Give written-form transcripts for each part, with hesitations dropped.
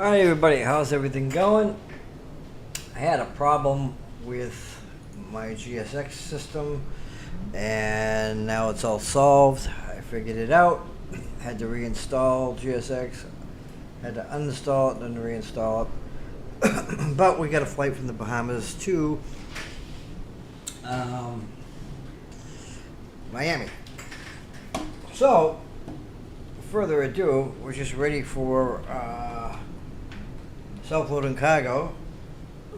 Alright everybody, how's everything going? I had a problem with my GSX system and now it's all solved. I figured it out. Had to reinstall GSX. Had to uninstall it and then reinstall it. But we got a flight from the Bahamas to Miami. So, further ado, we're just ready for self-loading cargo.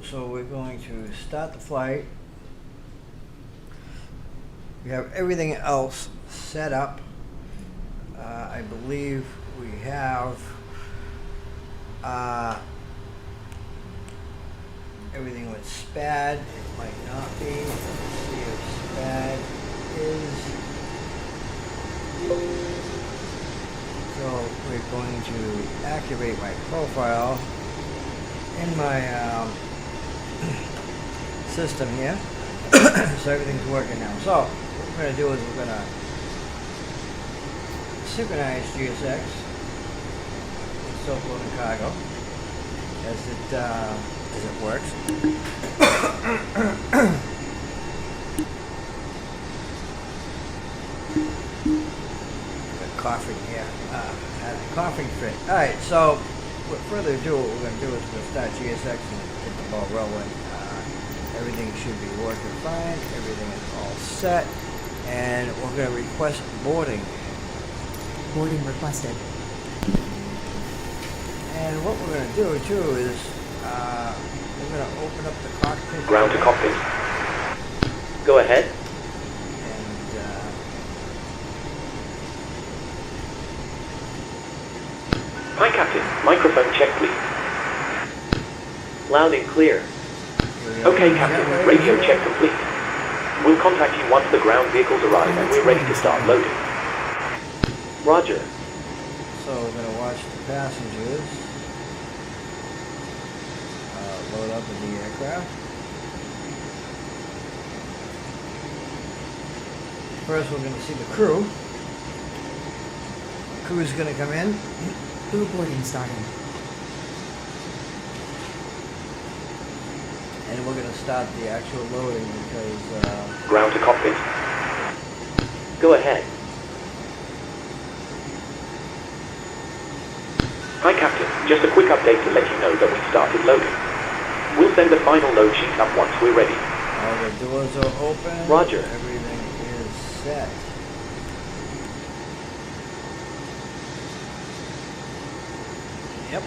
So we're going to start the flight. We have everything else set up. I believe we have everything with SPAD. It might not be. Let's see if SPAD is. So we're going to activate my profile in my system here. So everything's working now. So what we're going to do is we're going to synchronize GSX with self-loading cargo as it works. Coughing here, having a coughing fit. Alright, so with further ado, what we're going to do is we're going to start GSX and get the ball rolling. Everything should be working fine, everything is all set, and we're going to request boarding. Boarding requested. And what we're going to do too is we're going to open up the cockpit. Ground to cockpit. Go ahead. Hi, Captain. Microphone check, please. Loud and clear. Okay, Captain. Radio check complete. We'll contact you once the ground vehicles arrive and we're ready to start loading. Roger. So we're going to watch the passengers load up in the aircraft. First we're going to see the crew. The crew's going to come in. Crew boarding starting. And we're going to start the actual loading because... Ground to cockpit. Go ahead. Hi, Captain. Just a quick update to let you know that we started loading. We'll send the final load sheet up once we're ready. All the doors are open. Roger. Everything is set. Yep.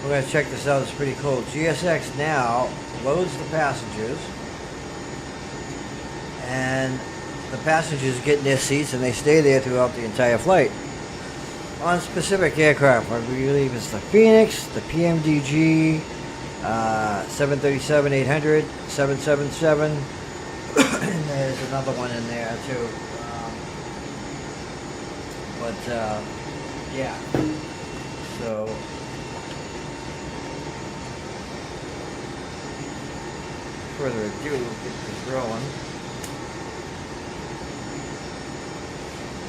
We're going to check this out. It's pretty cool. GSX now loads the passengers. And the passengers get in their seats and they stay there throughout the entire flight. On specific aircraft, I believe it's the Phoenix, the PMDG, 737-800, 777, and there's another one in there too. Yeah. So further ado, we'll get this rolling.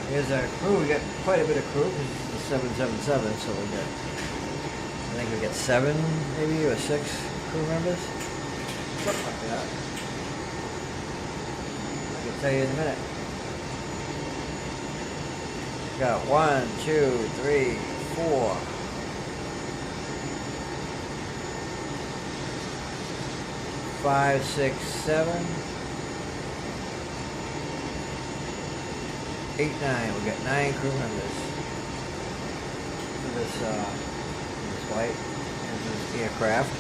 Here's our crew. We got quite a bit of crew because it's the 777, so we got, I think we got 7 maybe or 6 crew members, something like that. I can tell you in a minute. We got 1, 2, 3, 4. 5, 6, 7, 8, 9. We got 9 crew members for this flight and this aircraft.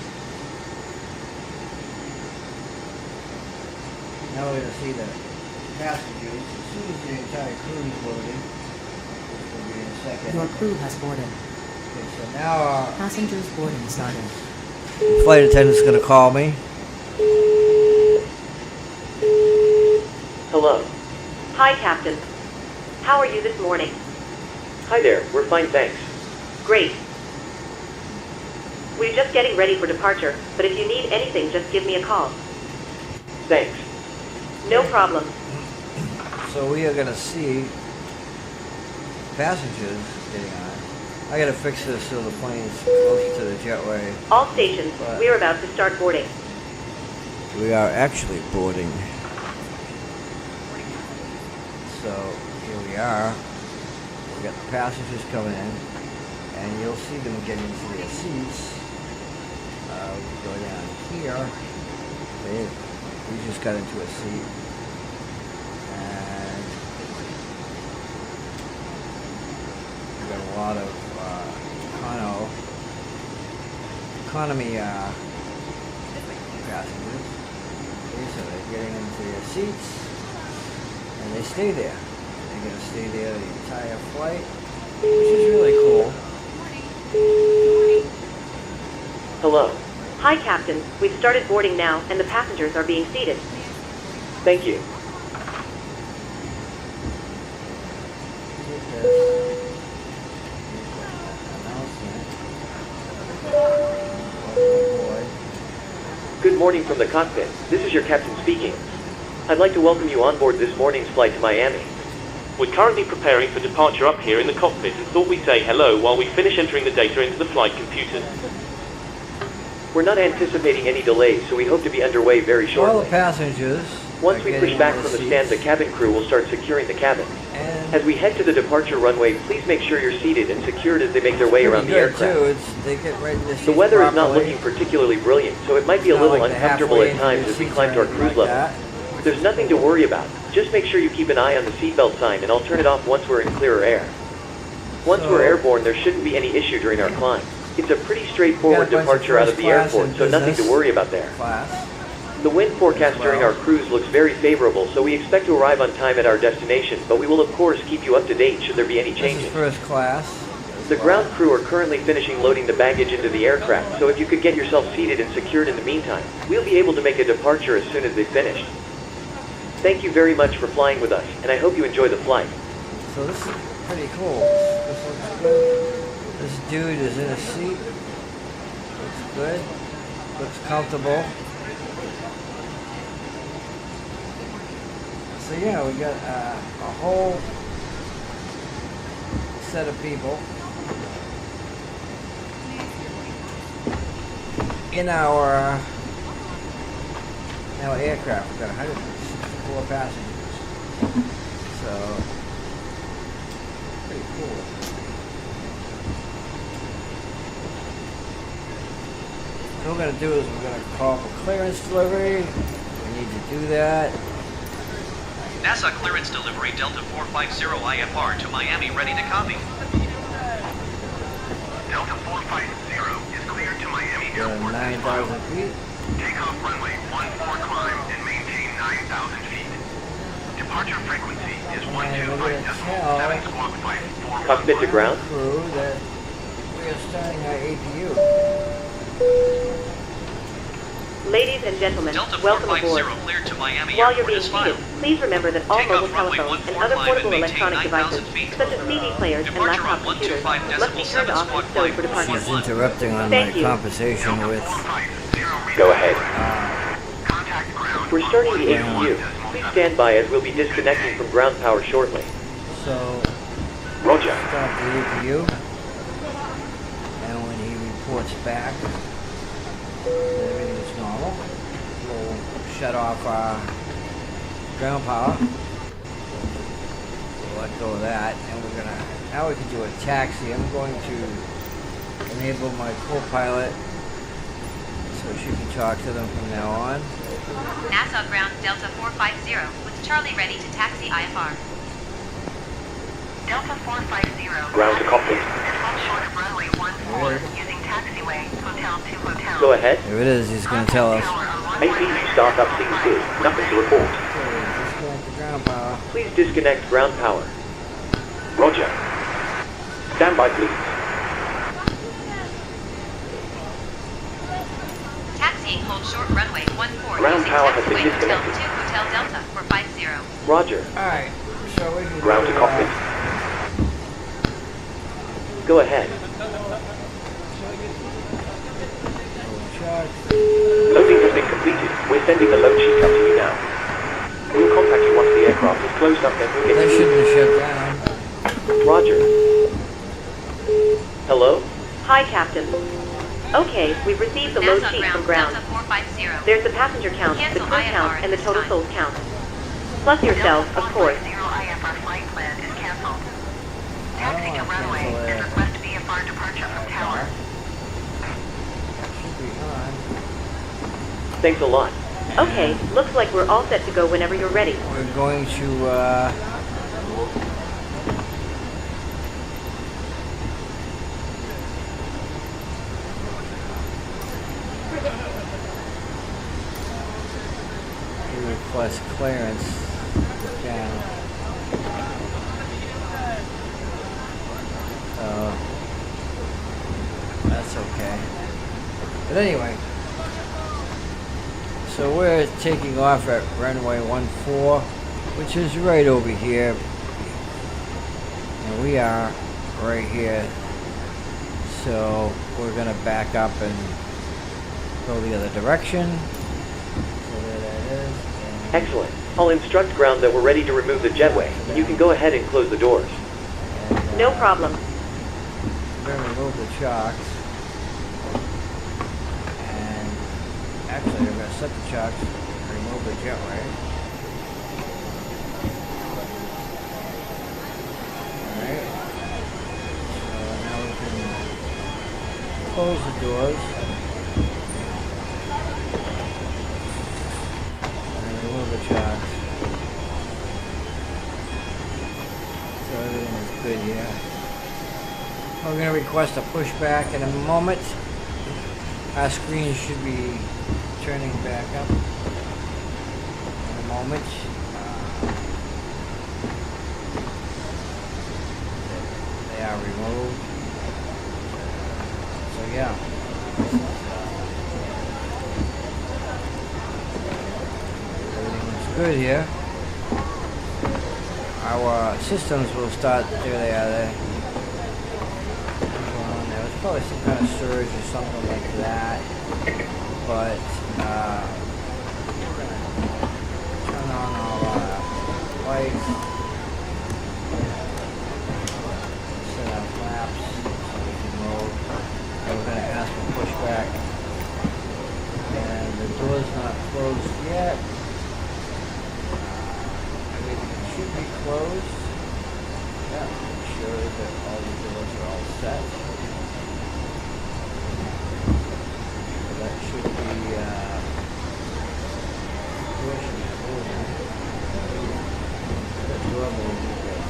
Now we're going to see the passengers as soon as the entire crew is loaded. Which will be in a second. Your crew has boarded. Okay, so now our Passengers boarding started. flight attendant's going to call me. Hello. Hi, Captain. How are you this morning? Hi there. We're fine, thanks. Great. We're just getting ready for departure, but if you need anything, just give me a call. Thanks. No problem. So we are going to see passengers getting on. I gotta fix this so the plane's closer to the jetway. All stations, we are about to start boarding. We are actually boarding. So here we are. We got the passengers coming in, and you'll see them get into their seats. We go down here. We just got into a seat, and we got a lot of economy passengers. Okay, so they're getting into their seats, and they stay there. They're going to stay there the entire flight, which is really cool. Hello. Hi, Captain. We've started boarding now, and the passengers are being seated. Thank you. Good morning from the cockpit. This is your captain speaking. I'd like to welcome you on board this morning's flight to Miami. We're currently preparing for departure up here in the cockpit and thought we'd say hello while we finish entering the data into the flight computers. We're not anticipating any delays, so we hope to be underway very All shortly. the passengers. Once are we getting push back in from the their stand, the seats, cabin crew will start securing the cabin. and As we head to the departure runway, please make sure you're seated and secured as they make their way around the pretty good, aircraft. too. They get right in their The seats weather is not properly. looking particularly brilliant, so it might be a It's not little like they're uncomfortable halfway at into times their as we seats climb to or our cruise anything like level. that. There's nothing to worry about. Just make sure you keep an eye on the seatbelt sign, and I'll turn it off once we're in clearer air. Once So- we're airborne, there shouldn't be any issue during our climb. It's a pretty straightforward We got a bunch of departure out of first the class airport, and so nothing to business worry about there. Class. The wind forecast during well. our cruise looks very favorable, so we expect to arrive on time at our destination, but we will of course keep you up to date should there be any This changes. is first class. The ground crew are currently finishing loading the baggage into the aircraft, so if you could get yourself seated and secured in the meantime, we'll be able to make a departure as soon as they've finished. Thank you very much for flying with us, and I hope you enjoy the flight. So this is pretty cool. This looks good. This dude is in a seat. Looks good. Looks comfortable. So yeah, we got a whole set of people in our aircraft. We've got 164 passengers. So pretty cool. What we're going to do is we're going to call for clearance delivery. We need to do that. NASA clearance delivery Delta 450 IFR to Miami, ready to copy. Delta 450 is cleared to Miami We're Airport. at 9,000 feet. Takeoff runway 14 climb and maintain 9,000 feet. Departure frequency is And we're going to 125.7 tell squawk flight 4. Cockpit to ground. crew that we are starting our APU. Ladies and gentlemen, Delta welcome aboard. 450 cleared to Miami While you're Airport being as seated, filed. please remember that all Takeoff mobile runway telephones and 14 other climb portable and maintain electronic 9,000 devices, feet. such as CD players and Departure laptop on computers, 125 must be decibel turned 7 off squawk and stowed flight for departure. She's interrupting on Thank my you. conversation with. Go ahead. Contact ground. We're starting the APU. Please stand by as we'll be disconnecting from ground power shortly. So Roger. stop the APU, and when he reports back that everything is normal, we'll shut off our ground power. We'll let go of that, and we're gonna now we can do a taxi. I'm going to enable my co-pilot so she can talk to them from now on. NASA ground Delta 450 with Charlie ready to taxi IFR. Delta 450. Ground to cockpit. Fall short of runway 14 using taxiway, hotel to hotel. Go ahead. Here it is. He's gonna tell us. APU startup seems good. Nothing to report. Okay, disconnect the ground power. Please disconnect ground power. Roger. Stand by, please. Taxiing hold short runway 14 Ground using power has been taxiway hotel disconnected. to hotel Delta 450. Roger. All right. So we can Ground to do, cockpit. Go ahead. check. Loading has been completed. We're sending the load sheet up to you now. We'll contact you once the aircraft is closed up and we'll get That you. shouldn't have shut down. Roger. Hello? Hi, Captain. Okay, we've received the load NASA sheet from ground, ground. Delta 450. There's the passenger count, the Cancel crew IFR count, at and the this total time. souls count. Plus yourself, of course. IFR flight plan is canceled. I Taxi to don't want to runway cancel and it. request VFR departure from tower. Should be on. Thanks a lot. Okay, looks like we're all set to go whenever you're ready. We're going to request clearance. Yeah. That's okay. But anyway, so we're taking off at runway 14, which is right over here. And we are right here. So we're gonna back up and go the other direction. So there that is. And Excellent. I'll instruct ground that we're ready to remove the jetway. You can go ahead and close the doors. No problem. We're gonna remove the chocks. And actually, we're gonna set the chocks and remove the jetway. Alright. So now we can close the doors. And remove the chocks. So everything is good here. We're going to request a pushback in a moment. Our screen should be turning back up in a moment. They are removed. So yeah. Everything looks good here. Our systems will start. There they are there. There was probably some kind of surge or something like that. But we're gonna turn on all our lights. Set our flaps so we can move. And we're gonna ask for pushback. And the door's not closed yet. Everything should be closed. Yeah, make sure that all the doors are all set. So that should be door should be closing. The door will be good.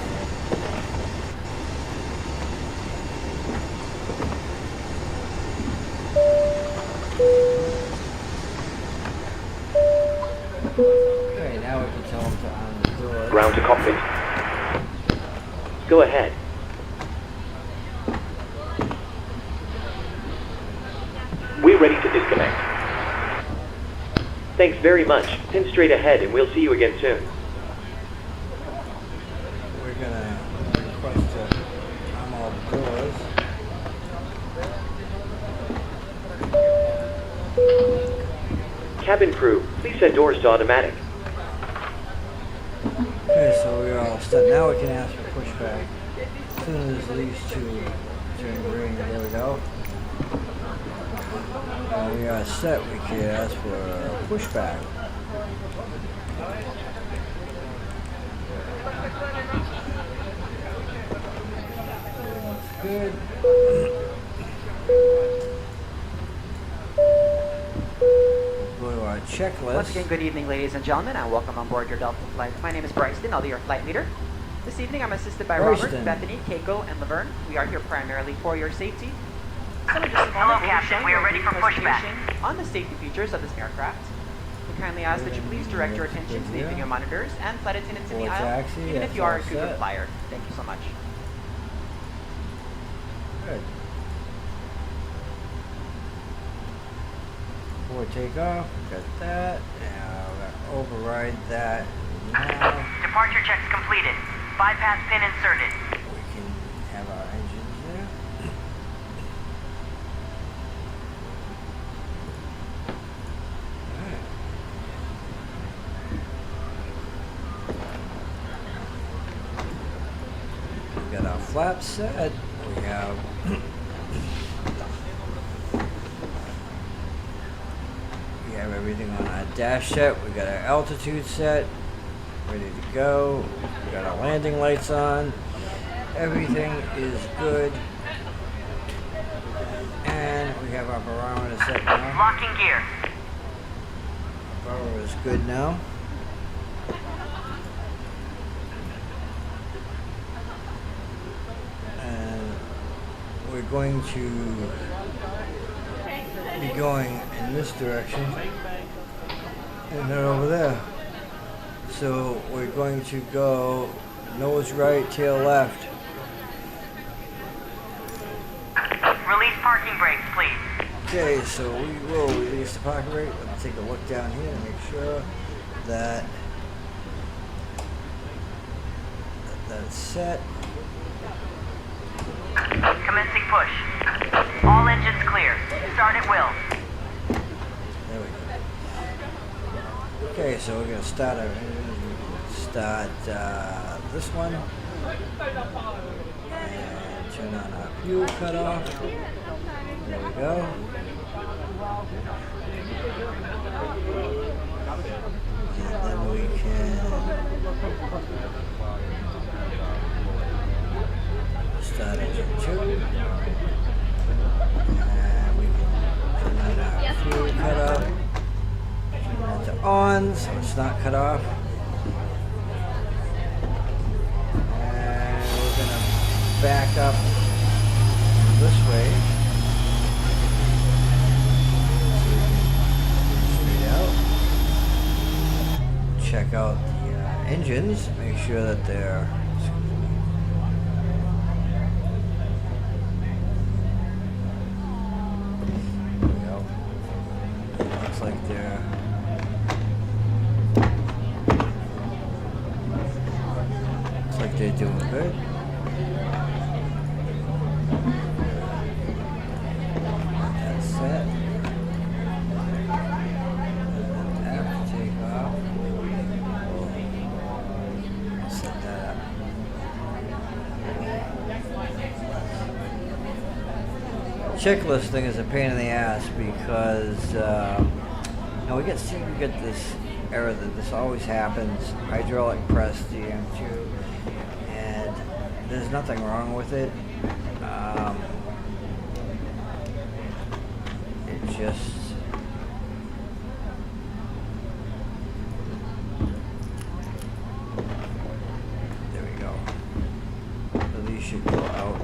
Okay, now we can tell them to on the door. Ground to cockpit. Go ahead. We're ready to disconnect. Thanks very much. Pin straight ahead and we'll see you again soon. We're gonna request to arm all the doors. Cabin crew, please set doors to automatic. Okay, so we're all set. Now we can ask for pushback. As soon as these two turn green, there we go. When we are set, we can ask for pushback. Everything looks good. Go to our checklist. Once again, good evening, ladies and gentlemen, and welcome on board your Delta flight. My name is Bryson. I'll be your flight leader. This evening, I'm assisted by Robert, Bryson. Bethany, Keiko, and Laverne. We are here primarily for your safety. So in just a Hello, moment, we'll be Captain. showing We you are a ready brief for pushback. presentation on the safety features of this aircraft. We kindly ask that you please direct your attention to the Yeah. video monitors and flight attendants in the Full aisle, taxi, even if that's you are a all frequent set. flyer. Thank you so much. Good. Before takeoff, we got that. Now we're gonna override that. Now Departure checks completed. Bypass pin inserted. we can have our engines there. Alright. We got our flaps set. We have We have everything on our dash set. We got our altitude set, ready to go. We got our landing lights on. Everything is good. And we have our barometer set now. Locking gear. Barometer is good now. And we're going to be going in this direction and then over there. So we're going to go nose right, tail left. Release parking brakes, please. Okay, so we will release the parking brake. Let's take a look down here and make sure that that's set. Commencing push. All engines clear. Start at will. There we go. Okay, so we're gonna start our start this one and turn on our fuel cutoff. There we go. And then we can start engine 2. And we can turn on our fuel cutoff. Turn that to on so it's not cut off. And we're gonna back up this way. Check out the engines, make sure that they're there we go. Looks like they're doing good. That's set. After takeoff. Set that up. Checklist thing is a pain in the ass because we get this error that this always happens. Hydraulic press DM2, and there's nothing wrong with it. It just should go out.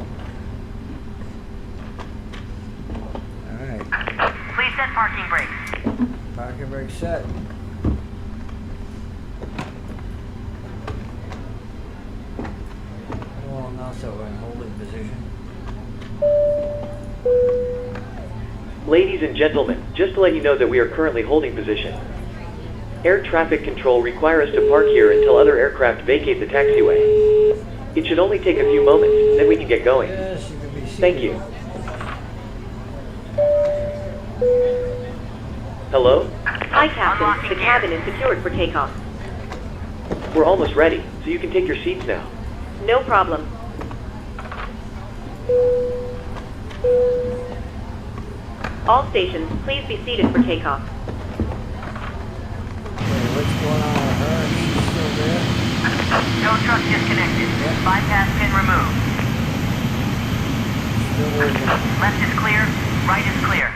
Alright. Please set parking brakes. Parking brake set. Well, now so we're in holding position. Ladies and gentlemen, just to let you know that we are currently holding position. Air traffic control require us to park here until other aircraft vacate the taxiway. It should only take a few moments, then we can get going. Yes, you can be seated. Thank you. Hello? Hi, Captain. The cabin is secured for takeoff. We're almost ready, so you can take your seats now. No problem. All stations, please be seated for takeoff. Okay, what's going on with her? Is she still there? Tow truck disconnected. Yeah. Bypass pin removed. Still working. Left is clear. Right is clear.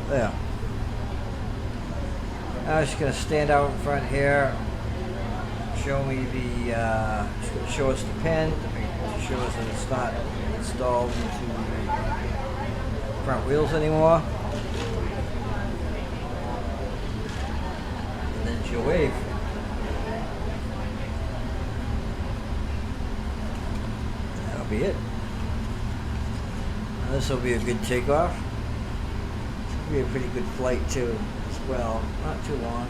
There. Now she's going to stand out in front here, show me the, she's going to show us the pin, to show us that it's not installed into the front wheels anymore. And then she'll wave. That'll be it. Now this will be a good takeoff. Be a pretty good flight too, as well. Not too long.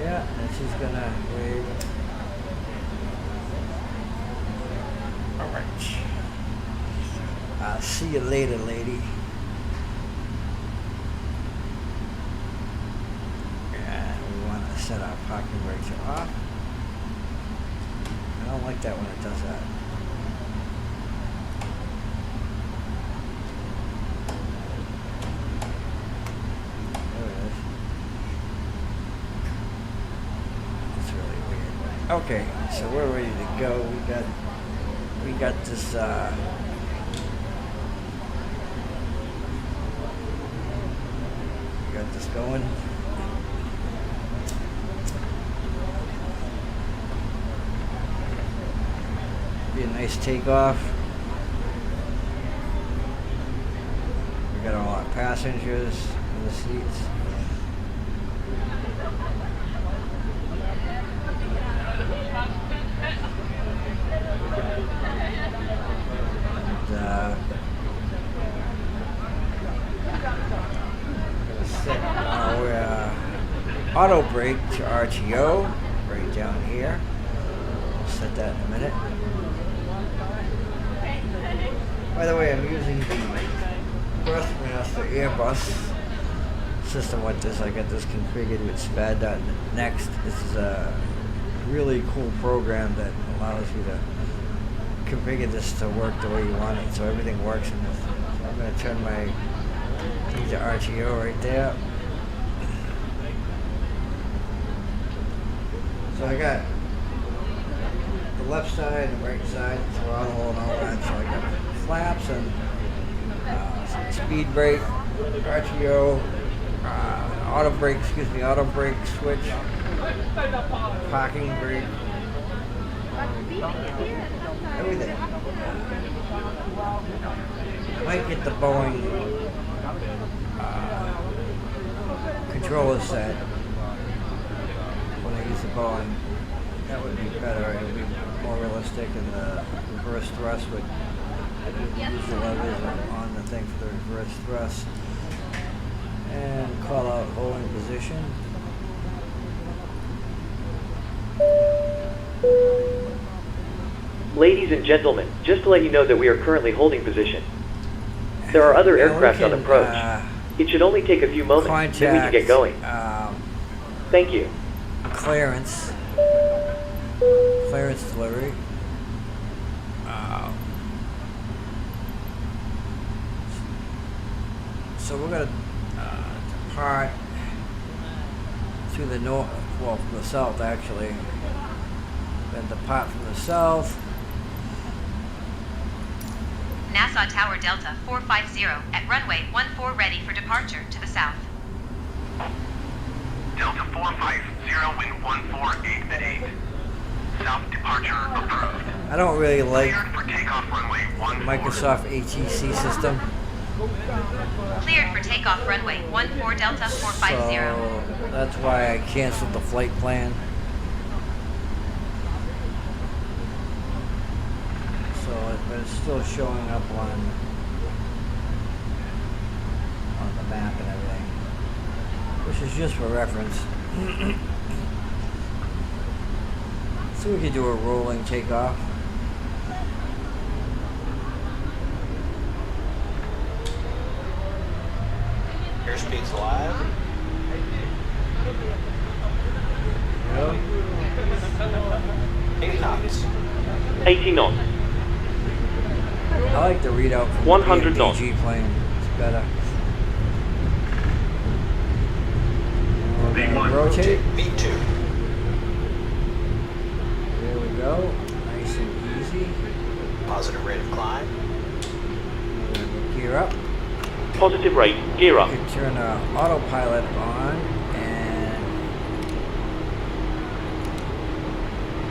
Yeah, and she's gonna wave. Alright. I'll see you later, lady. set our parking brakes are off. I don't like that when it does that. There it is. It's really weird. Okay, so we're ready to go. We got this got this going. Be a nice takeoff. We got all our passengers in the seats. And, set our auto brake to RTO right down here. We'll set that in a minute. By the way, I'm using the Breathmaster Airbus system with this. I got this configured with SPAD.next. This is a really cool program that allows you to configure this to work the way you want it, so everything works in this. So I'm going to turn my thing to RTO right there. So I got the left side and the right side, throttle and all that. So I got flaps and speed brake, RTO, auto brake switch, parking brake, everything. I might get the Boeing controller set when I use the Boeing. That would be better. It would be more realistic, and the reverse thrust would use the levers on the thing for the reverse thrust. And call out holding position. Ladies and gentlemen, just to let you know that we are currently holding position. There are other aircraft on approach. It should only take a few moments, then we can get going. Thank you. Clearance delivery. So we're going to depart to the north, well, from the south actually. Then depart from the south. Nassau Tower Delta 450 at runway 14 ready for departure to the south. Delta 450, wind 148 at 8. South departure approved. I don't really like Cleared for takeoff runway 14. Microsoft ATC system. Cleared for takeoff runway 14 Delta 450. So that's why I canceled the flight plan. But it's still showing up on the map and everything, which is just for reference. So we could do a rolling takeoff. Airspeed's live. Yep. 80 knots. 80 knots. I like the readout from 100 the knots. AMD plane. It's better. We're gonna rotate. V2. There we go. Nice and easy. Positive rate of climb. Gear up. Positive rate, gear up. You can turn autopilot on and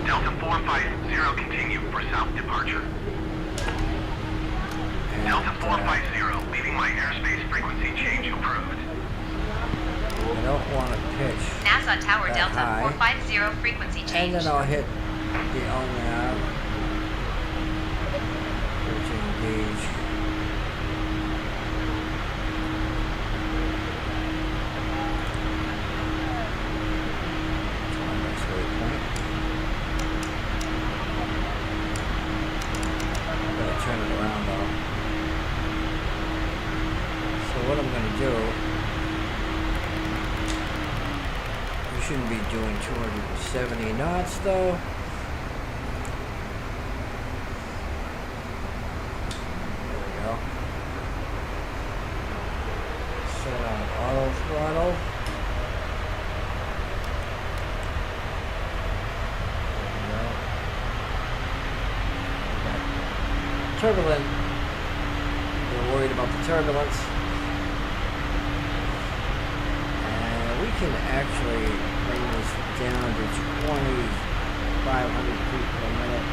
Delta 450, continue for south departure. Delta 450, leaving my airspace frequency change approved. I don't want to pitch Nassau Tower that Delta high. 450 frequency And change. then I'll hit the on-nav. Engage. Next waypoint. Gotta turn it around though. So what I'm gonna do, you Shouldn't be doing 270 knots though. There we go. Set on auto throttle. Turbulent. We're worried about the turbulence. And we can actually bring this down to 2,500 feet per minute.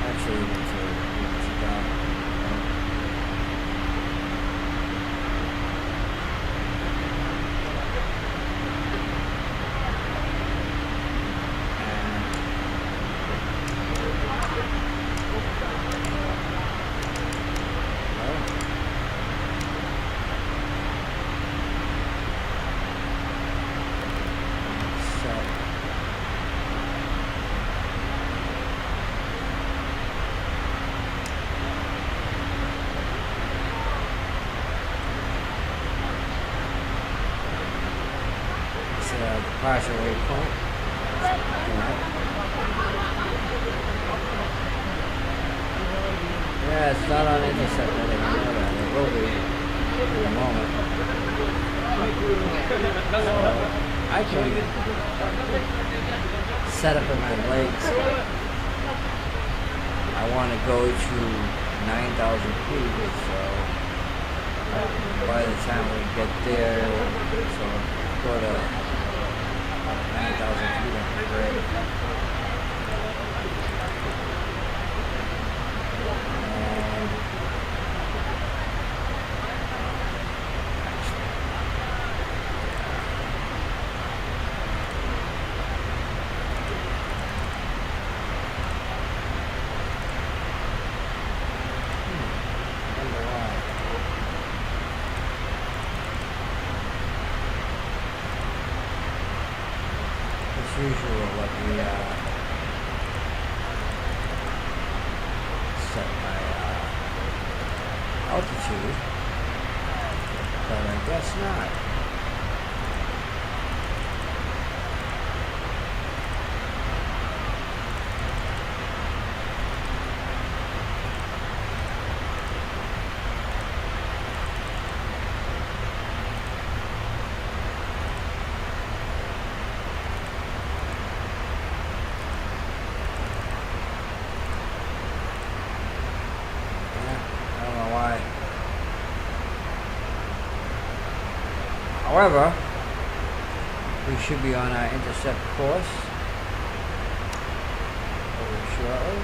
Actually, it's down. Departure waypoint. Yeah, it's not on intercept heading. I know that. It will be in a moment. So I can set up in my legs. I want to go to 9,000 feet, so by the time we get there, so go to 9,000 feet on the grid. Usual let me set my altitude, but I guess not. However, we should be on our intercept course very shortly.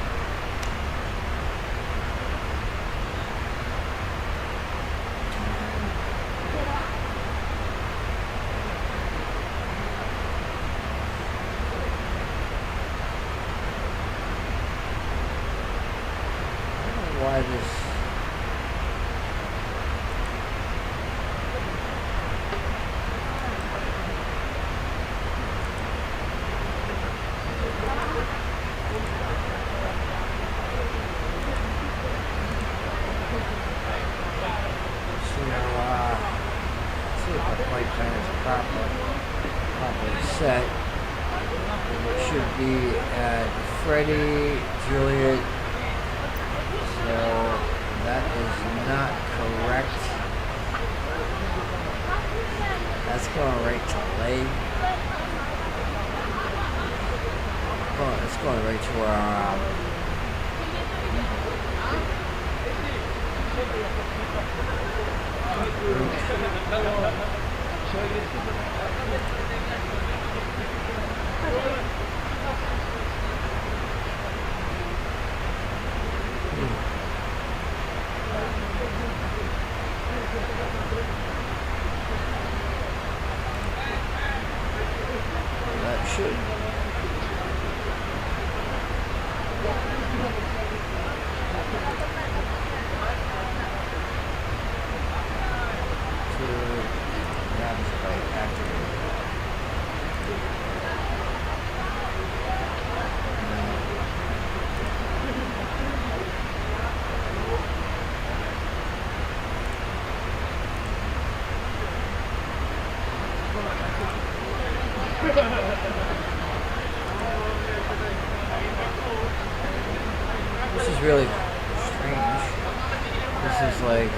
I don't know why this. Set. It should be at Freddie, Juliet. So that is not correct. That's going right to leg. Oh, it's going right to our that should This is really strange. This is like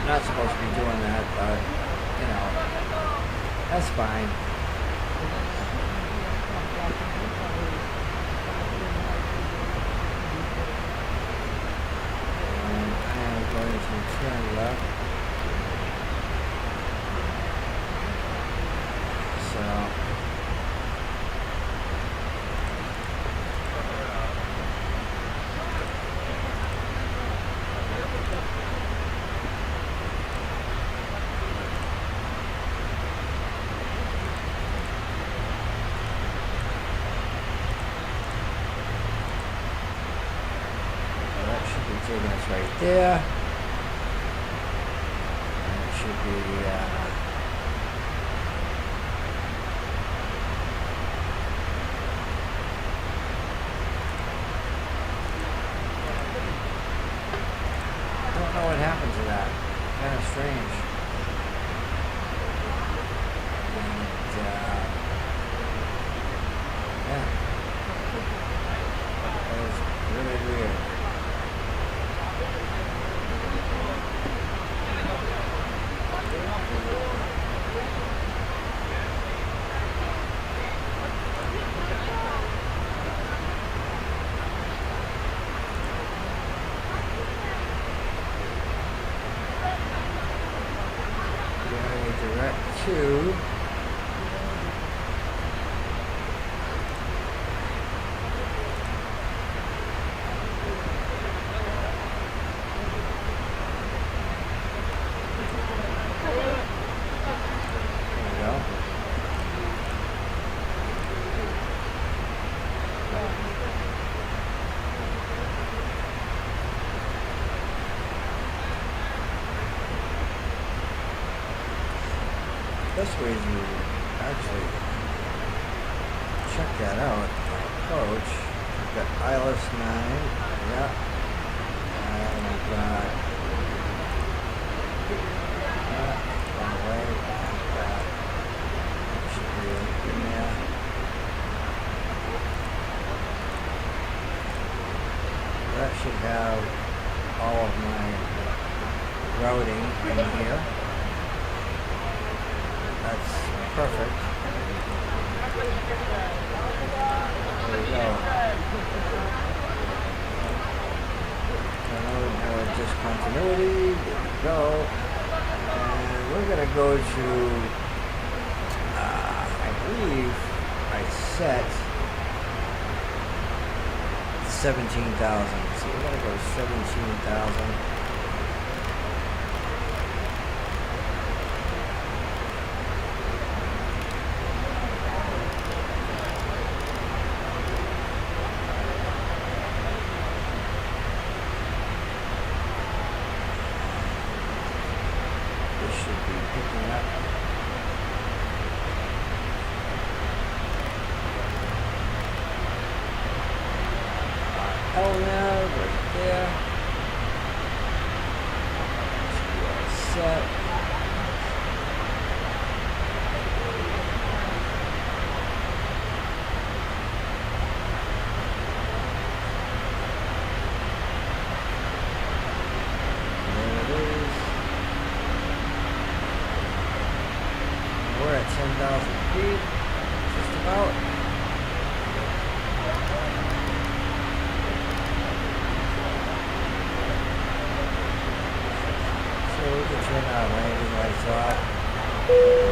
not supposed to be doing that, but you know, that's fine. And I'm going to turn left. So taking us right there. And it should be I don't know what happened to that. Kind of strange. And yeah. That was really weird. Direct to best way to actually check that out, approach. We've got ILS 9, yeah, and we've got that on the way, that should be in there. That should have all of my routing in here. That's perfect. There we go. Now we have a discontinuity. There we go. And we're going to go to, I believe I set 17,000. So we're going to go to 17,000. We're at 10,000 feet, just about. So we can turn our landing lights off.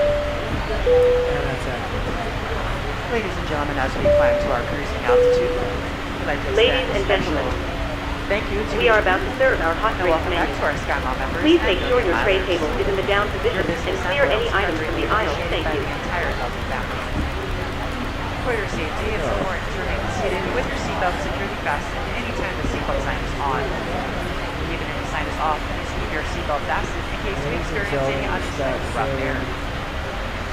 And that's accurate. Ladies and gentlemen, as we climb to our cruising altitude, we'd like to Ladies extend a and special gentlemen, thank you to we are about to serve our hot and drinks welcome back menu. to our SkyMall members. Please and make sure your tray Mileage. table is in the down position Your business and clear any will items from the be aisle. appreciated Thank by you. the entire Delta family. For your safety, it's important to remain seated with your seatbelt securely fastened anytime the seatbelt sign is on. Even if the sign is off, please keep your seatbelt fastened in case we experience any unexpected rough air.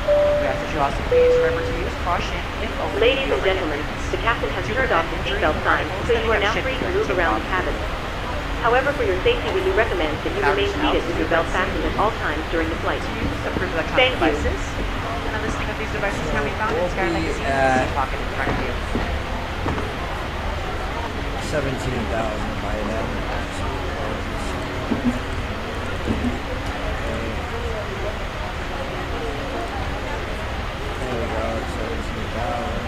We ask that you also please remember to use caution if opening Ladies the and overhead gentlemen, bins. the captain has To turned off the prevent injury, seatbelt sign, so you are now setting up free to ship move around the clearance cabin. However, for your safety, we do recommend that you remain seated with your belt fastened at all times during the flight. Approved Thank electronic you. devices. And a listing of these devices can be found in We'll Sky be Magazine at pocket in front of you. 17,000 by then. There we go, 17,000.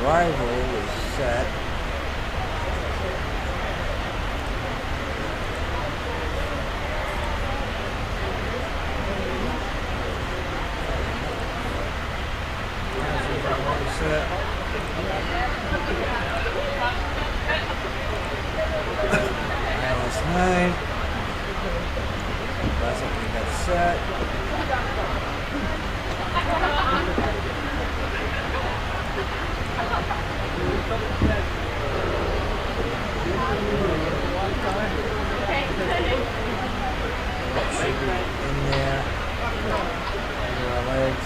Arrival is set. ILS 9. That's what we got set. Should be in there. Under our legs.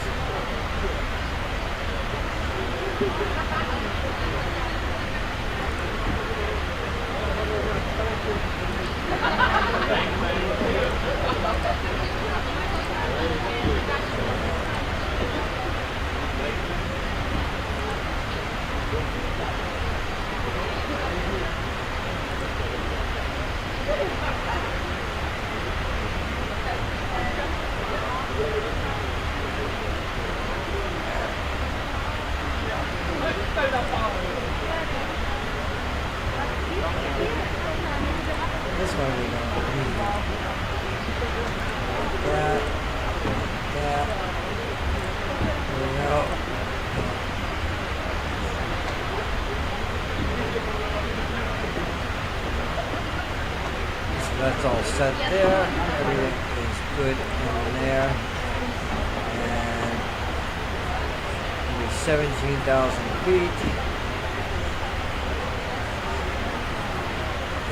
This one we don't need. That. That. There we go. So that's all set there. Everything is good in there. And we're 17,000 feet.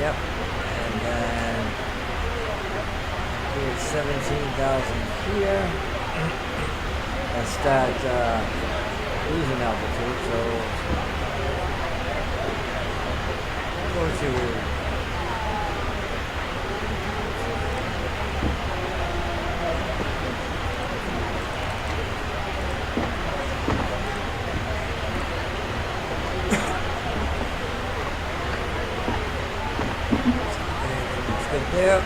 Yep. And then here's 17,000 here. And start losing altitude. So go to there.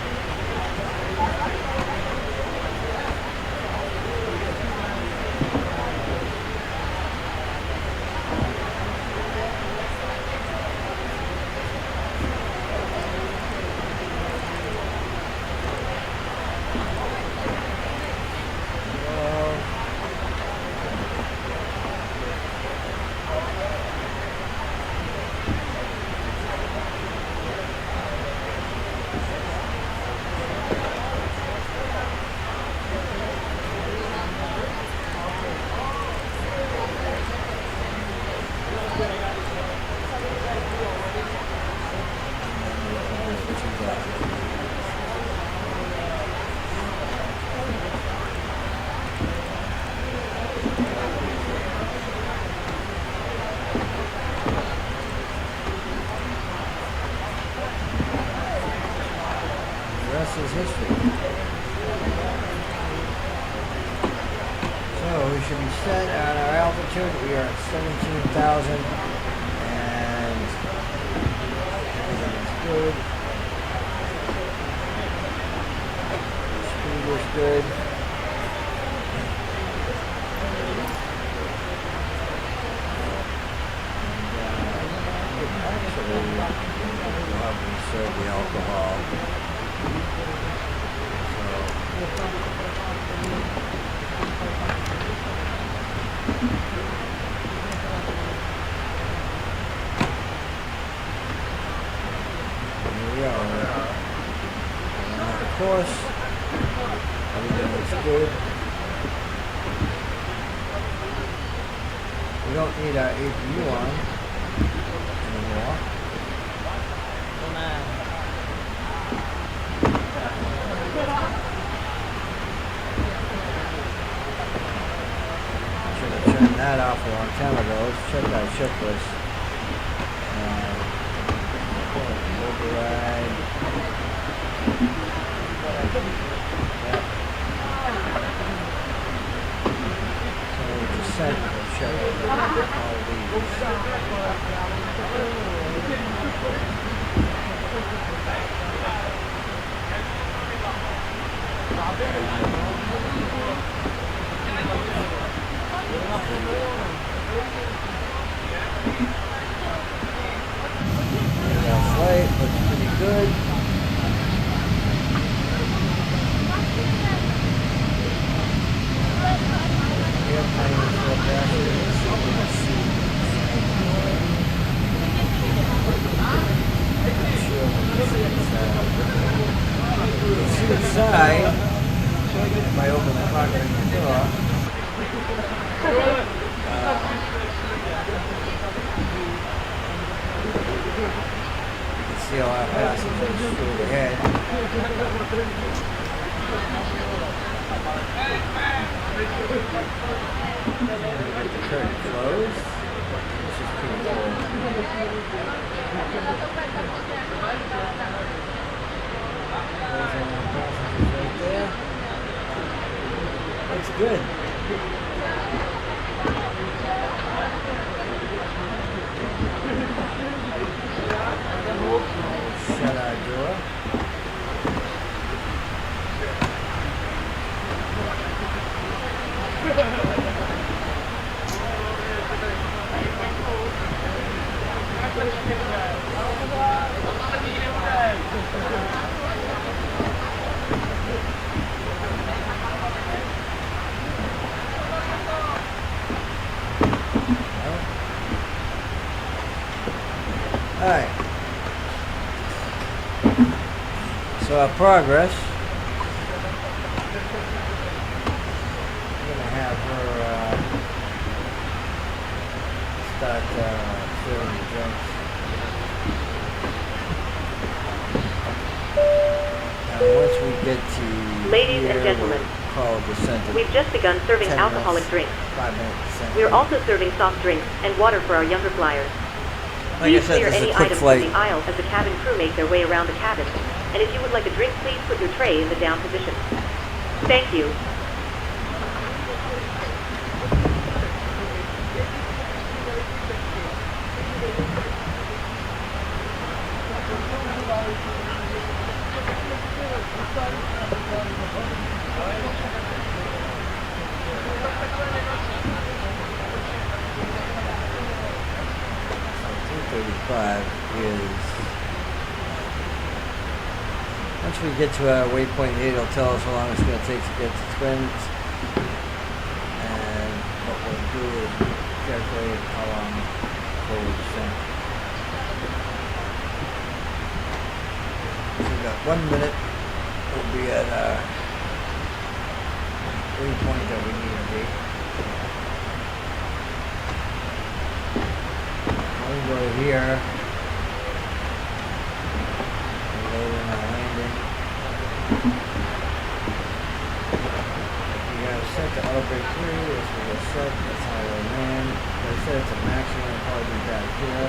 rest is history. So we should be set on our altitude. We are at 17,000 and everything is good. Speed is good. Actually, we'll have to serve the alcohol. Here we are. Of course, everything looks good. We don't need our APU on anymore. Should have turned that off a long time ago. Let's check our checklist. Override. Yep. So just set the check all these. Our flight looks pretty good. Airplane forecasters. You can see inside if I open the cockpit door. You can see all our passengers straight ahead. Get the curtain closed. This is pretty cool. Right there. Looks good. Shut our door. Alright. So our progress. I'm gonna have her start serving the drinks. Now once we get to Ladies here, and gentlemen, we'll call the center. we've just begun serving 10 alcoholic minutes, drinks. 5 minutes. We are also serving soft drinks and water for our younger flyers. Like I Please said, clear this is any a quick items flight. from the aisle as the cabin crew make their way around the cabin. And if you would like a drink, please put your tray in the down position. Thank you. Is once we get to our waypoint 8, it'll tell us how long it's going to take to get to Twins, and what we'll do is calculate how long before we descend. So we've got 1 minute. We'll be at our waypoint that we need to be. We'll go here. Set to outbreak 3, this will set, that's how we'll land. Like I said, it's a maximum, it'll probably be back here.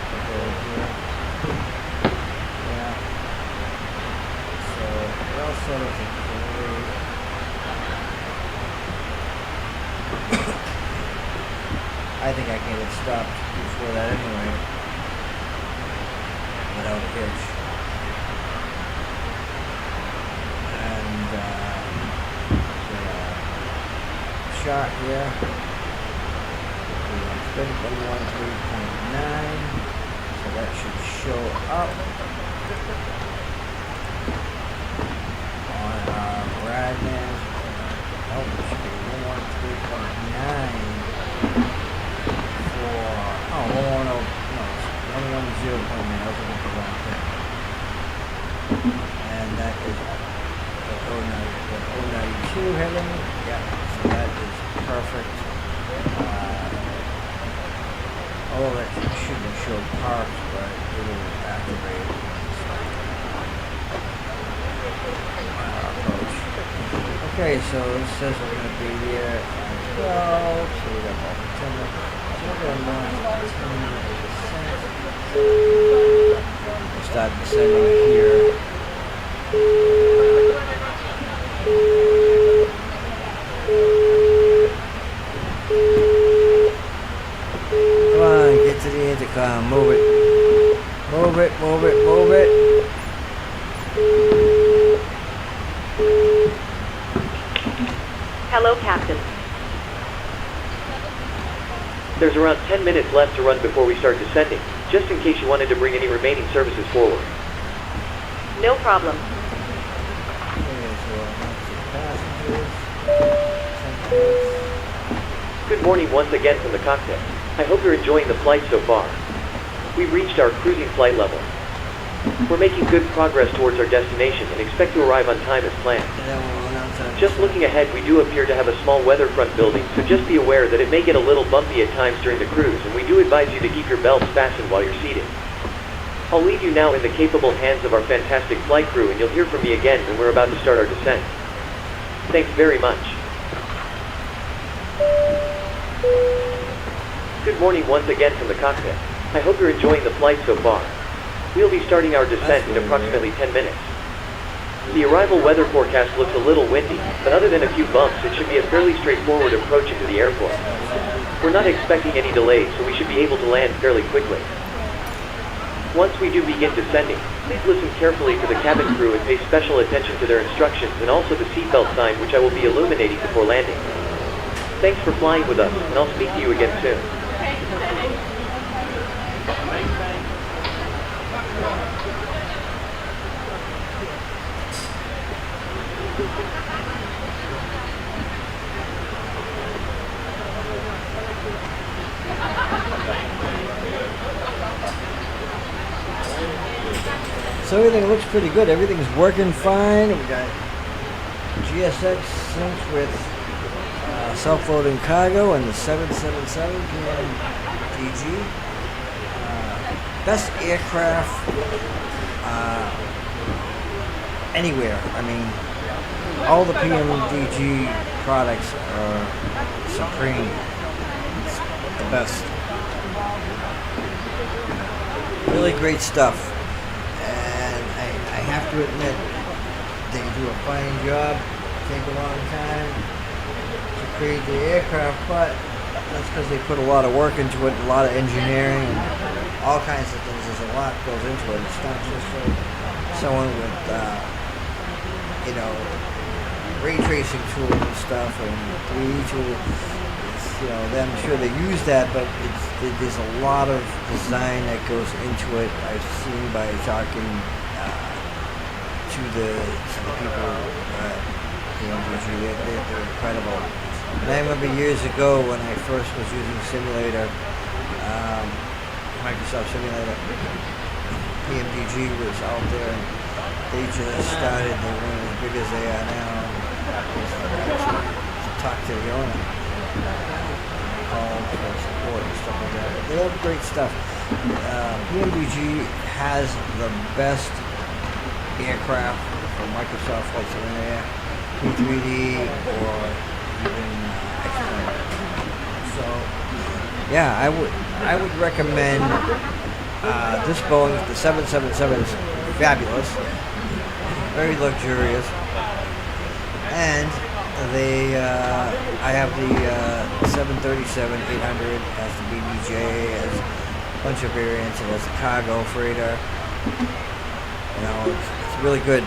We'll go here. Yeah. sort of thing. I think I can get stopped before that anyway, without a hitch. And shot here. We have 113.9, so that should show up on our Radman. Oh, it should be 113.9. Oh, 110, no, 110.9, I was looking for the wrong thing. And that is the 092 heading. Yeah, so that is perfect. Although that shouldn't show parked, but it will activate approach. Okay, so it says we're going to be here at 12, so we got about 10 minutes. Start descending here. Come on, get to the intercom. Move it. Move it, move it, move it. Hello, Captain. There's around 10 minutes left to run before we start descending, just in case you wanted to bring any remaining services forward. No problem. Good morning once again from the cockpit. I hope you're enjoying the flight so far. We've reached our cruising flight level. We're making good progress towards our destination and expect to arrive on time as planned. Just looking ahead, we do appear to have a small weather front building, so just be aware that it may get a little bumpy at times during the cruise, and we do advise you to keep your belts fastened while you're seated. I'll leave you now in the capable hands of our fantastic flight crew, and you'll hear from me again when we're about to start our descent. Thanks very much. Good morning once again from the cockpit. I hope you're enjoying the flight so far. We'll be starting our descent in approximately 10 minutes. The arrival weather forecast looks a little windy, but other than a few bumps, it should be a fairly straightforward approach into the airport. We're not expecting any delays, so we should be able to land fairly quickly. Once we do begin descending, please listen carefully to the cabin crew and pay special attention to their instructions and also the seatbelt sign, which I will be illuminating before landing. Thanks for flying with us, and I'll speak to you again soon. So everything looks pretty good. Everything's working fine. We got GSX synced with self-loading cargo and the 777 PMDG. Best aircraft anywhere. I mean, all the PMDG products are supreme. It's the best. Really great stuff. I have to admit, they do a fine job. Take a long time to create the aircraft, but that's because they put a lot of work into it, a lot of engineering, and all kinds of things. There's a lot goes into it. It's not just for someone with, ray tracing tools and stuff, and 3D tools. I'm sure they use that, but there's a lot of design that goes into it. I've seen by talking to the people at MDG, they're incredible. And I remember years ago when I first was using Simulator, Microsoft Simulator, PMDG was out there, and they just started, they weren't as big as they are now. To talk to the owner, call for support and stuff like that. They have great stuff. PMDG has the best aircraft from Microsoft Flight Simulator, P3D, or even X-Plane. So, yeah, I would recommend this Boeing. The 777 is fabulous. very luxurious. And I have the 737-800, has the BBJ, has a bunch of variants. It has a cargo freighter. You know, it's really good.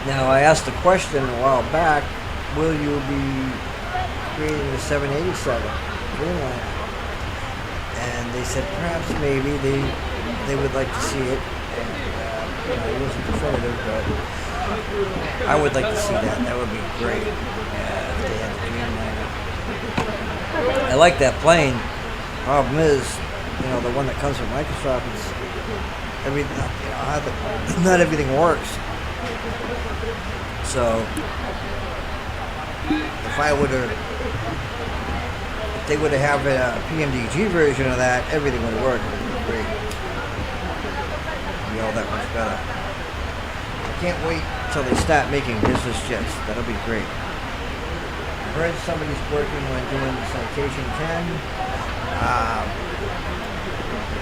Now, I asked the question a while back, will you be creating the 787 Dreamliner? And they said perhaps maybe they would like to see it. And, you know, it wasn't definitive, but I would like to see that. That would be great if they had the Dreamliner. I like that plane. Problem is, you know, the one that comes from Microsoft is everything. You know, not everything works. So if they would have a PMDG version of that, everything would work. It would be great. It would be all that much better. I can't wait until they start making business jets. That'll be great. I heard somebody's working on doing the Citation 10. I'm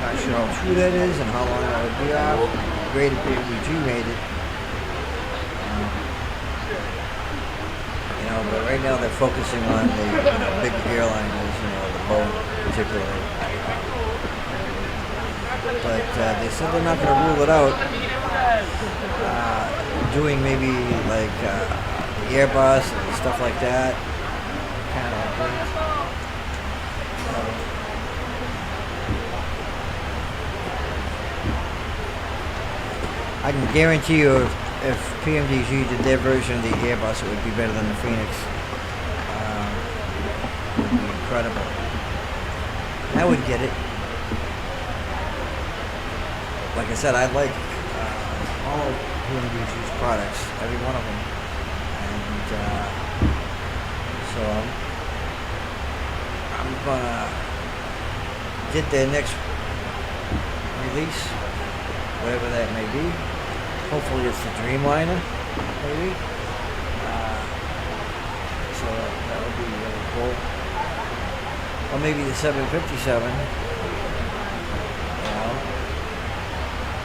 not sure how true that is and how long that would be off. Great if PMDG made it. You know, but right now they're focusing on the big airliners, you know, the Boeing particularly. But they said they're not going to rule it out. Doing maybe like the Airbus and stuff like that. Kind of things. I can guarantee you if PMDG did their version of the Airbus, it would be better than the Phoenix. It would be incredible. And I would get it. Like I said, I like all of PMDG's products, every one of them. And so I'm gonna get their next release, whatever that may be. Hopefully it's the Dreamliner, maybe. So that would be really cool. Or maybe the 757. You know,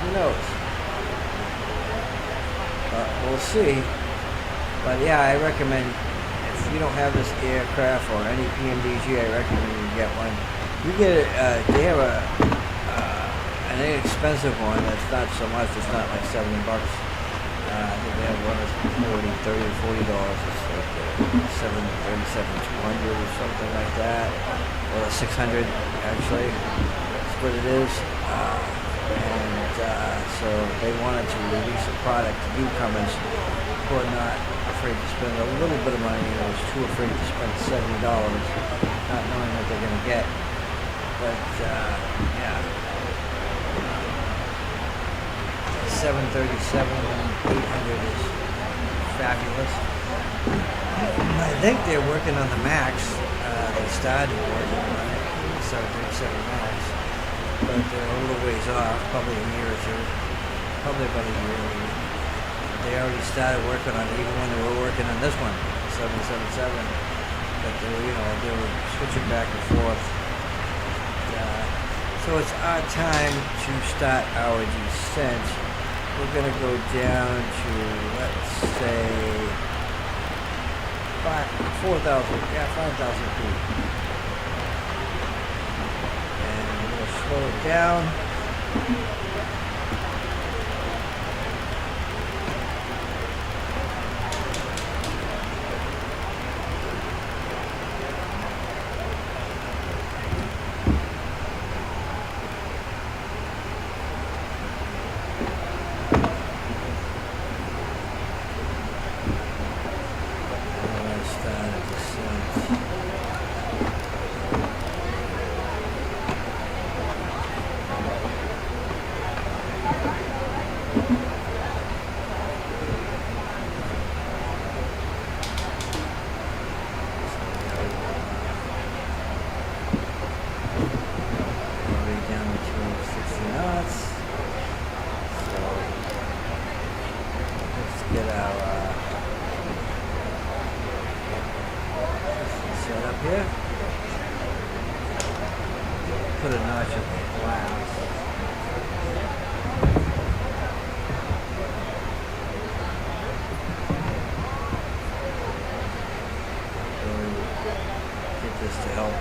who knows? We'll see. But yeah, I recommend if you don't have this aircraft or any PMDG, I recommend you get one. You get it. They have an inexpensive one that's not so much. It's not like $70. I think they have one that's $30 or $40. It's like the 737-200 or something like that, or the 600 actually. That's what it is. So they wanted to release a product to newcomers who are not afraid to spend a little bit of money. I was too afraid to spend $70, not knowing what they're going to get. But yeah. 737-800 is fabulous. I think they're working on the Max. They started working on it, 737 Max, but they're a little ways off, probably a year or two, probably about a year. They already started working on it, even when they were working on this one, 777. But they were switching back and forth. So it's our time to start our descent. We're going to go down to, let's say, 5,000 feet. And we'll slow it down.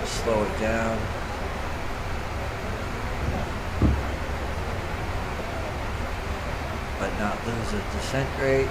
slow it down. But not lose the descent rate.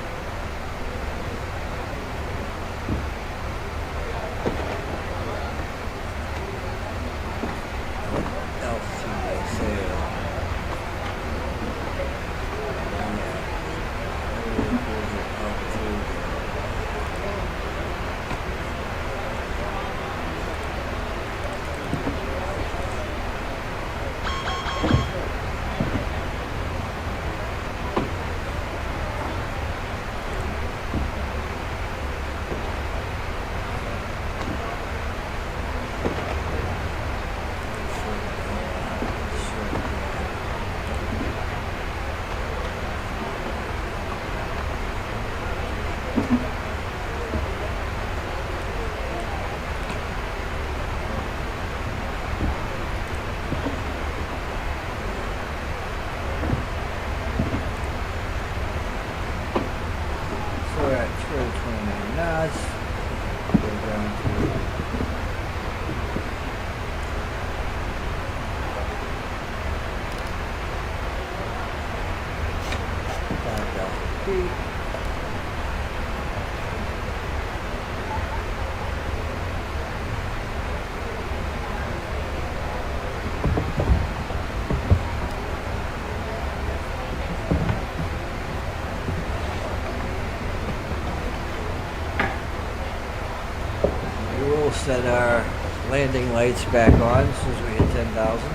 Set our landing lights back on as soon as we hit 10,000,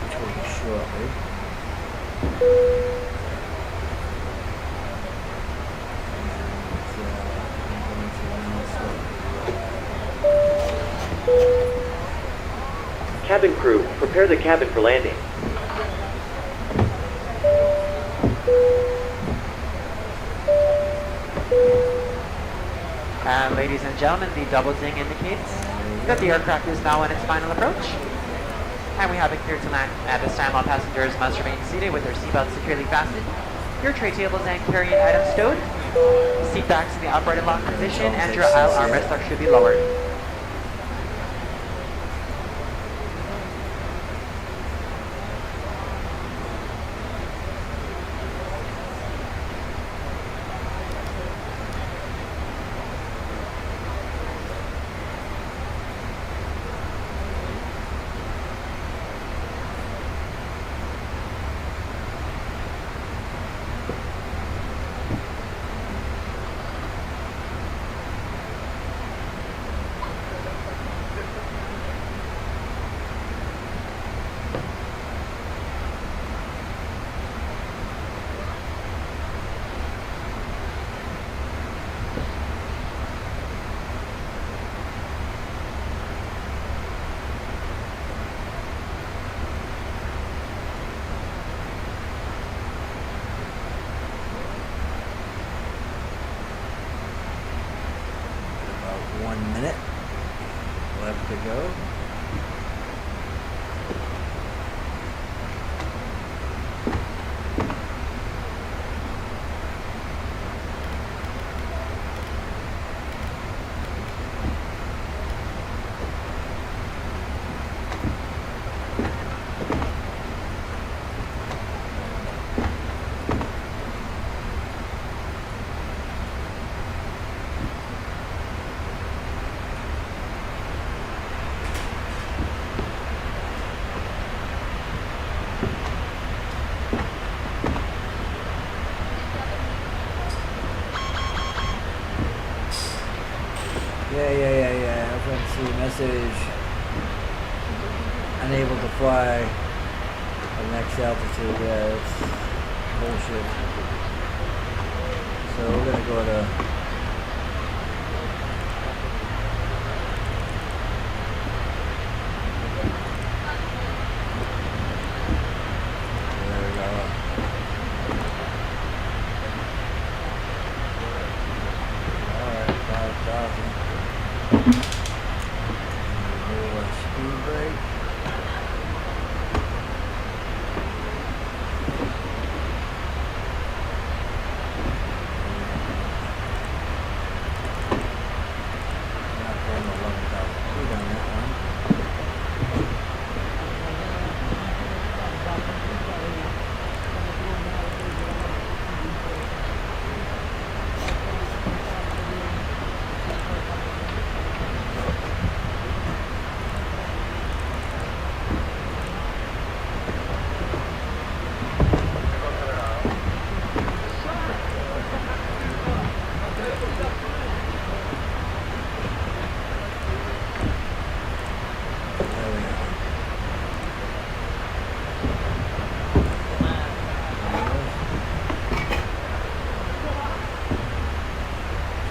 which will be shortly. Cabin crew, prepare the cabin for landing. And ladies and gentlemen, the double ding indicates that the aircraft is now on its final approach. And we have it cleared to land. At this time, all passengers must remain seated with their seatbelts securely fastened, your tray tables and carrying items stowed, seat backs in the upright and locked position, and your aisle armrests should be lowered. Left to go. Yeah. FMC message. Unable to fly at next altitude. Yeah, it's bullshit. So we're gonna go to there we go. Alright, 5,000. Speed brake. Not going to 11,000 feet on that.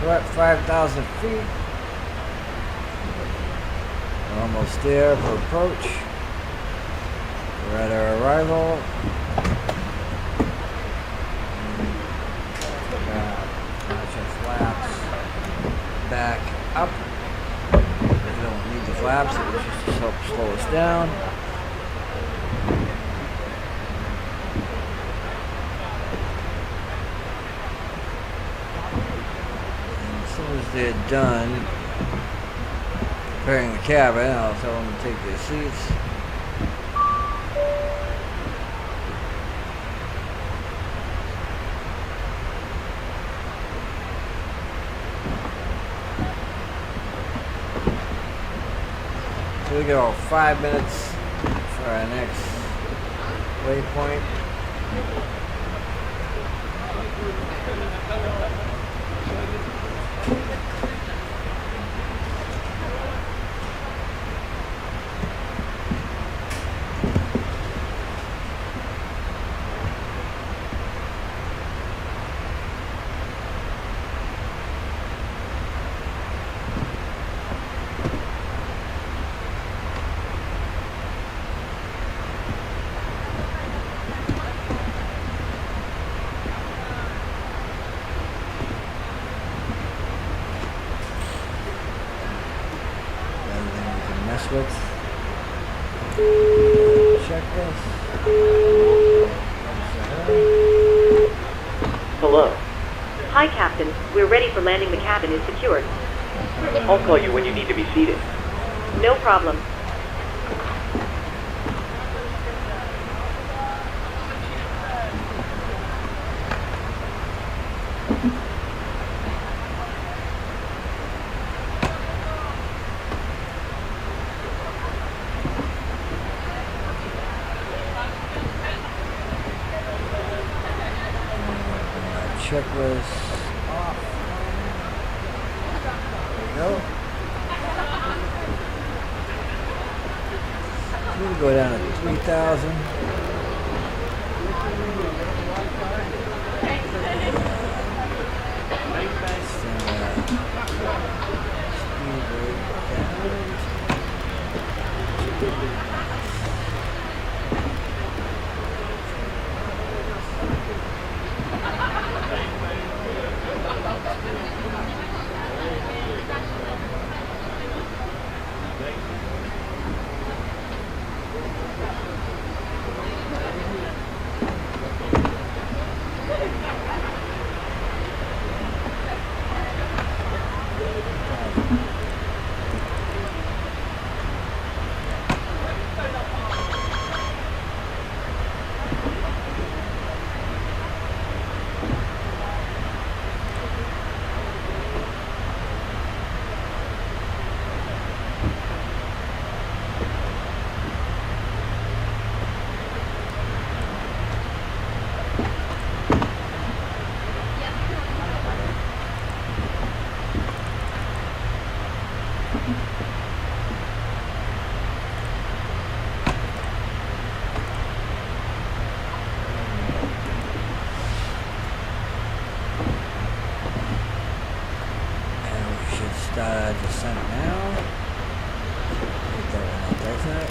We're at 5,000 feet. We're almost there for approach. We're at our arrival. Notch our flaps back up. We don't need the flaps, it was just to help slow us down. And as soon as they're done preparing the cabin, I'll tell them to take their seats. So we got 5 minutes for our next waypoint. With checklist. Hello. Hi, Captain. We're ready for landing. The cabin is secured. I'll call you when you need to be seated. No problem. Checklist off. There we go. We'll go down to 3,000. Descent now. Hit that when it does that.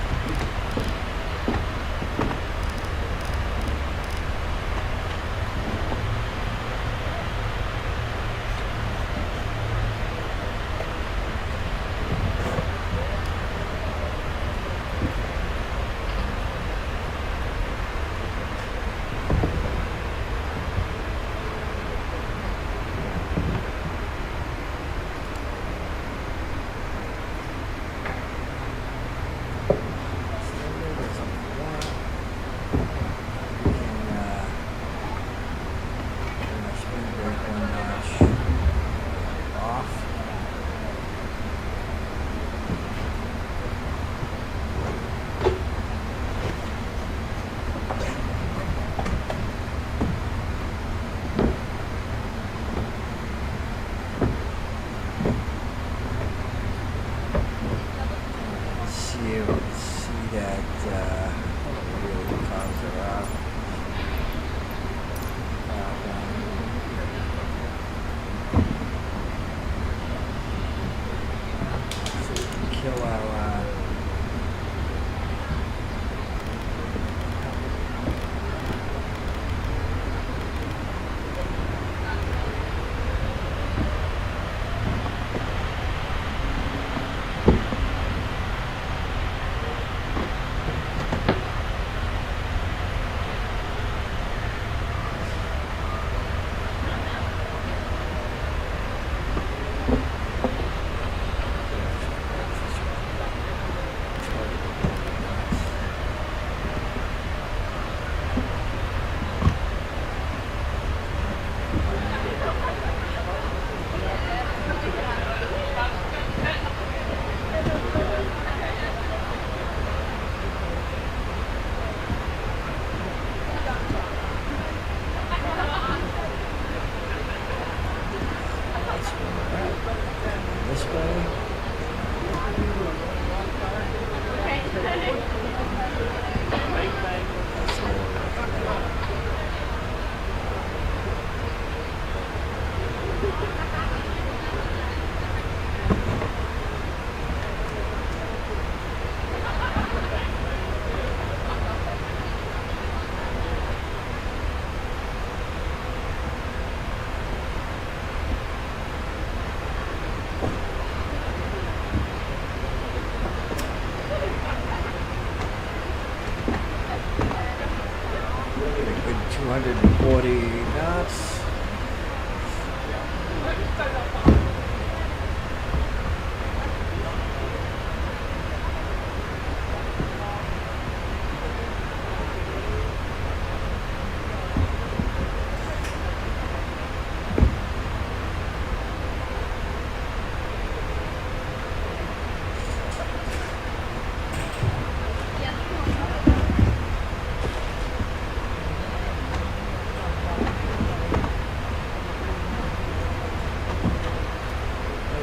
40 knots.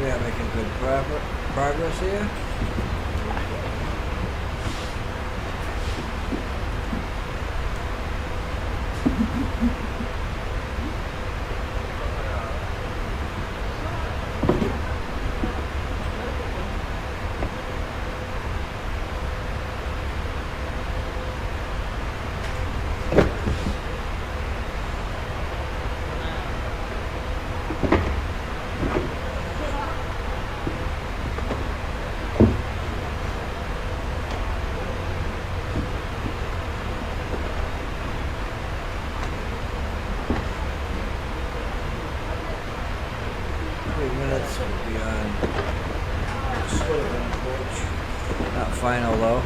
We are making good progress here. Not final though.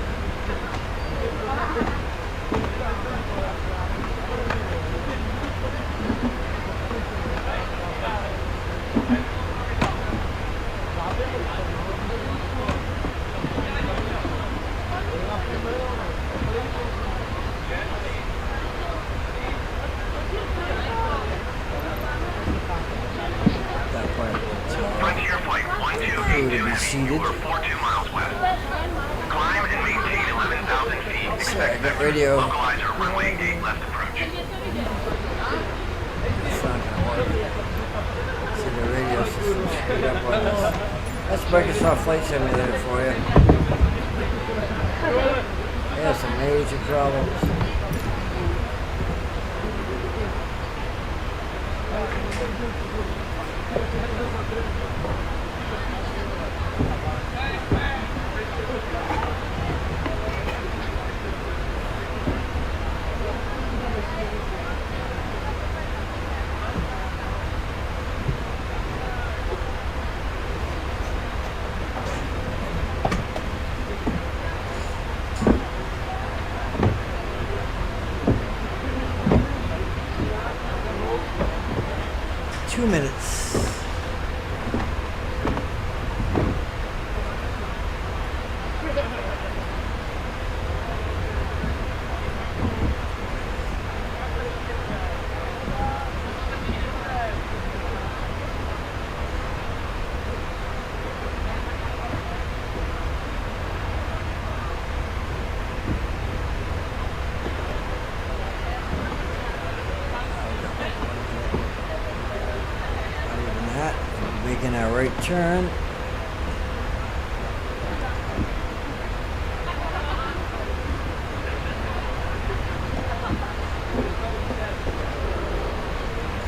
Frontier Flight 128 is heavy. You are 42 miles west. Climb and maintain 11,000 feet. Expect That radio. localizer runway gate left approach. It's not gonna work. See the radio system screwed up on this. That's Microsoft Flight Simulator for you. They have some major problems. Two minutes. Making our right turn.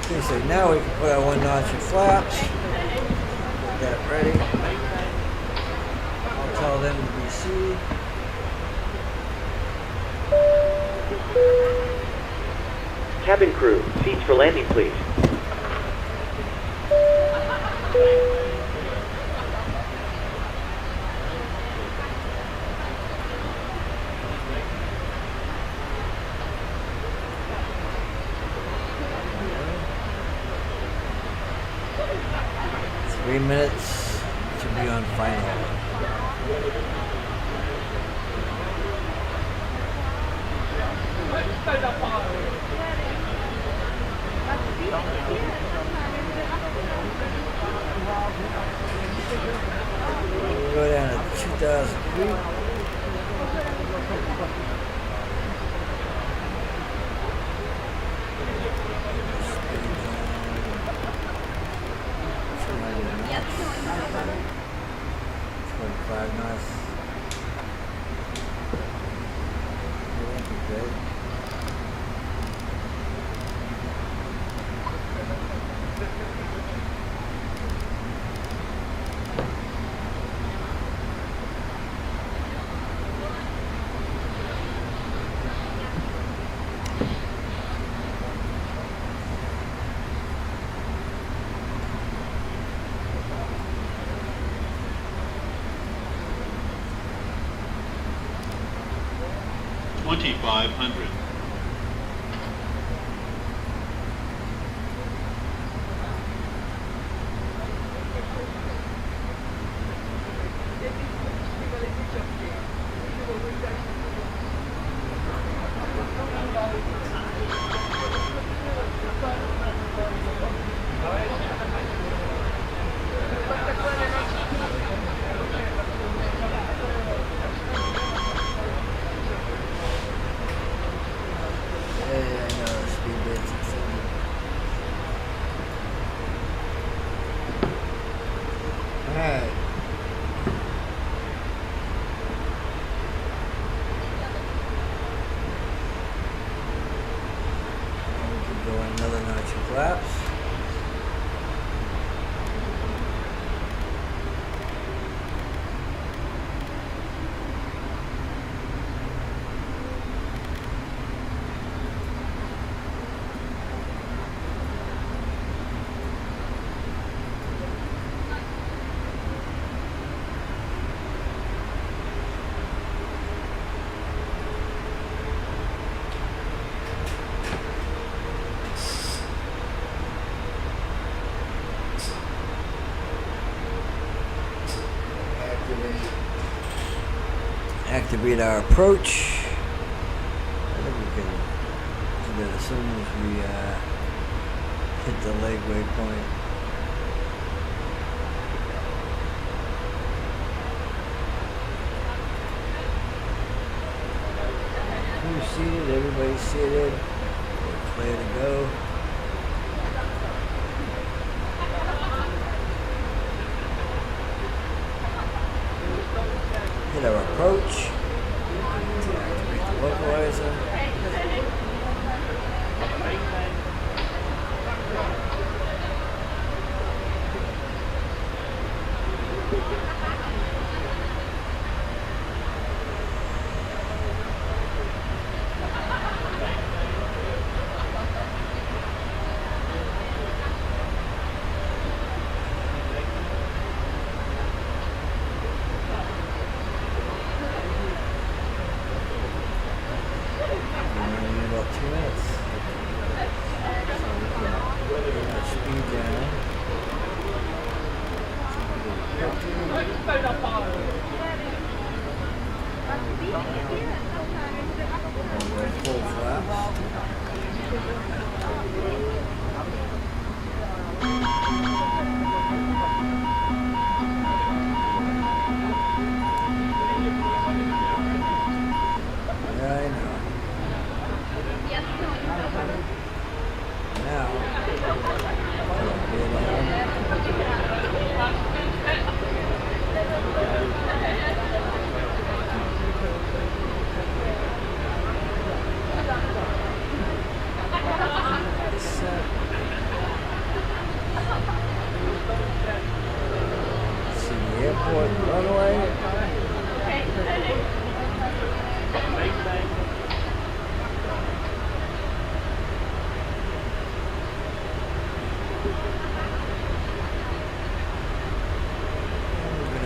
Okay, so now we can put our one notch in flaps. Get that ready. I'll tell them to be seated. Cabin crew, seats for landing, please. Three minutes to be on final. Go down to 2,000 feet. 2500. Activate our approach. I think we can do that as soon as we hit the leg waypoint. Who's seated? Everybody's seated. We're clear to go. Hit our approach. Activate the localizer.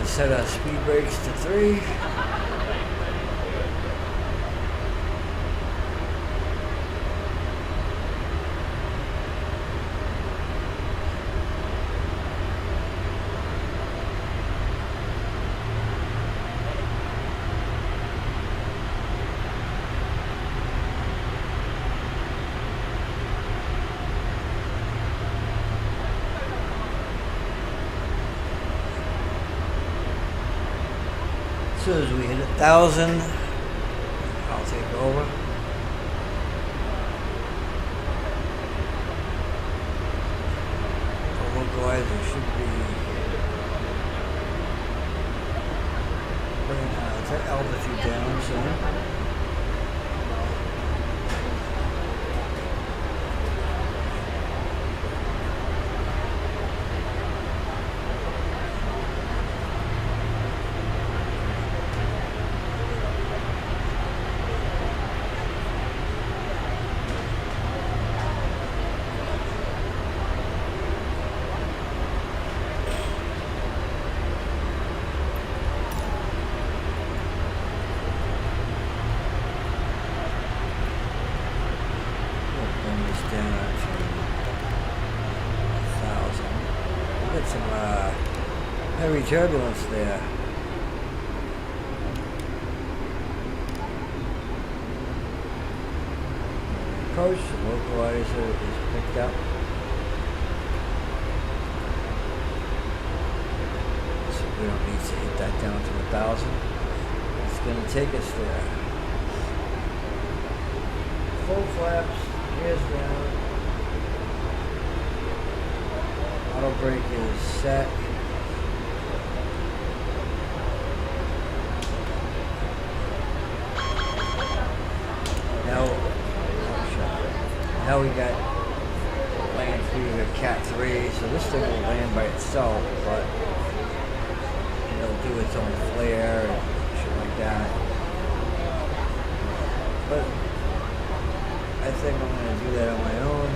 Set our speed brakes to 3. As soon as we hit 1,000, I'll take over. The localizer should be bringing the altitude down soon. down to 1,000. We got some heavy turbulence there. Approach, the localizer is picked up. So we don't need to hit that down to 1,000. It's going to take us there. Full flaps, gears down. Auto brake is set. Now we got land 3, we got Cat 3, so this thing will land by itself, but it'll do its own flare and shit like that. But I think I'm going to do that on my own.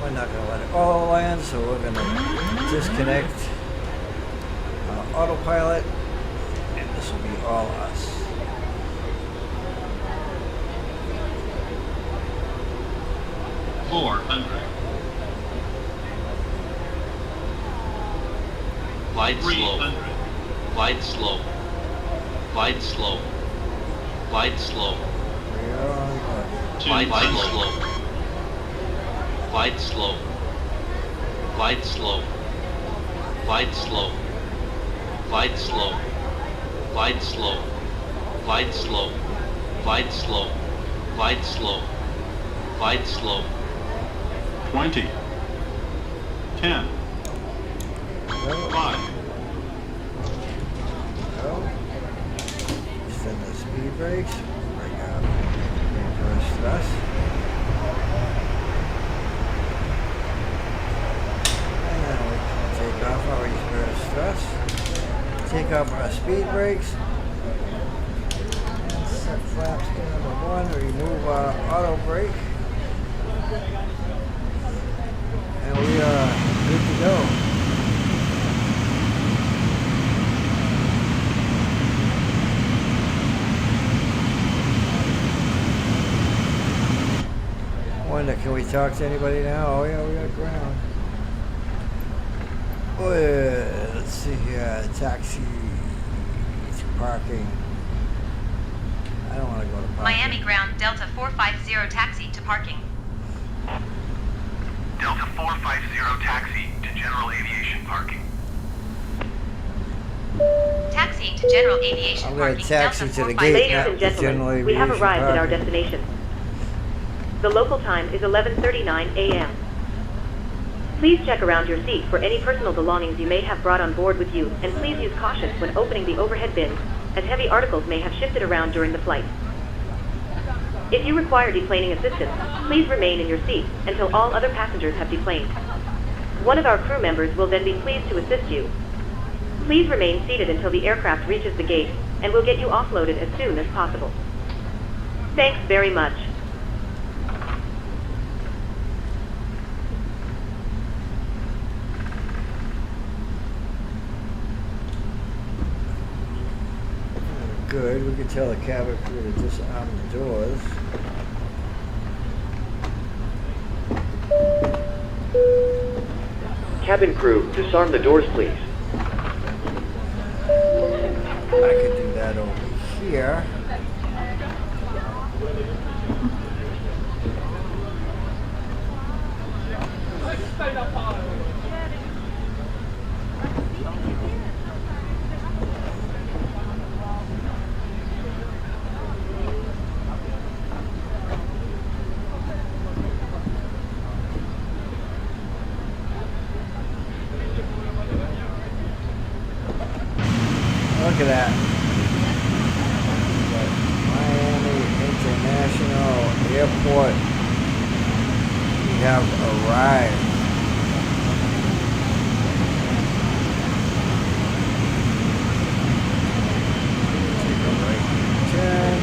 We're not going to let it all land, so we're going to disconnect autopilot, and this will be all us. Glide slow. Glide slow. Glide slow. Glide slow. Glide slow. Glide slow. Glide slow. Glide slow. Glide slow. Glide slow. Glide slow. Glide slow. Glide slow. Glide slow. 20. 10. 5. Extend the speed brakes. Bring up reverse thrust. And we can take off our reverse thrust. Take off our speed brakes. And set flaps to number 1. Remove our auto brake. And we are good to go. Wonder, can we talk to anybody now? Oh yeah, we got ground. Oh, let's see here. Taxi to parking. I don't want to go to parking. Miami ground Delta 450 taxi to parking. Delta 450 taxi to general aviation parking. Taxiing to general aviation I'm parking. going to taxi Delta to the 450. gate, Ladies not and to general gentlemen, aviation we have arrived at our parking. destination. The local time is 11:39 a.m. Please check around your seat for any personal belongings you may have brought on board with you, and please use caution when opening the overhead bins, as heavy articles may have shifted around during the flight. If you require deplaning assistance, please remain in your seat until all other passengers have deplaned. One of our crew members will then be pleased to assist you. Please remain seated until the aircraft reaches the gate, and we'll get you offloaded as soon as possible. Thanks very much. Good, we can tell the cabin crew to disarm the doors. Cabin crew, disarm the doors, please. I could do that over here. look at that. Miami International Airport. We have arrived. Take a right turn.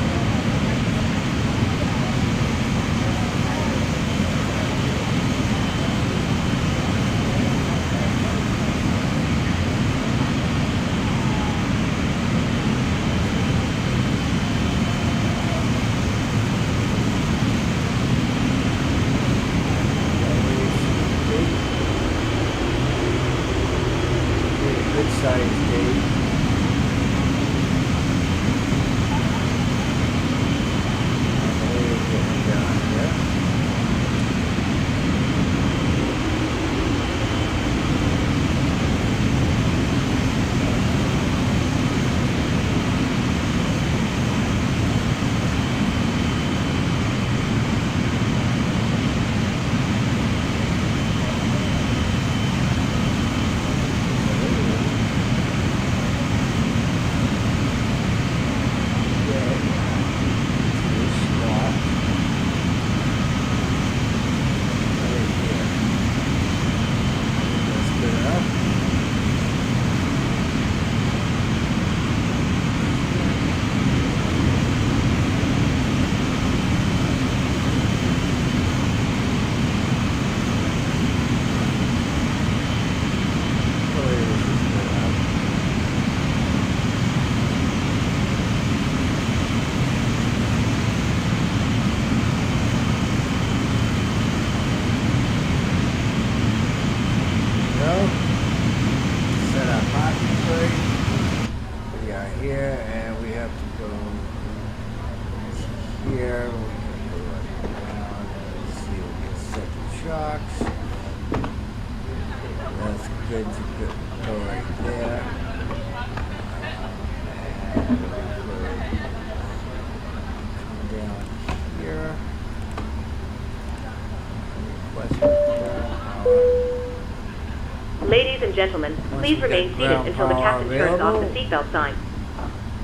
Good size gate. Ladies and gentlemen, please remain seated until the captain turns off the seatbelt sign.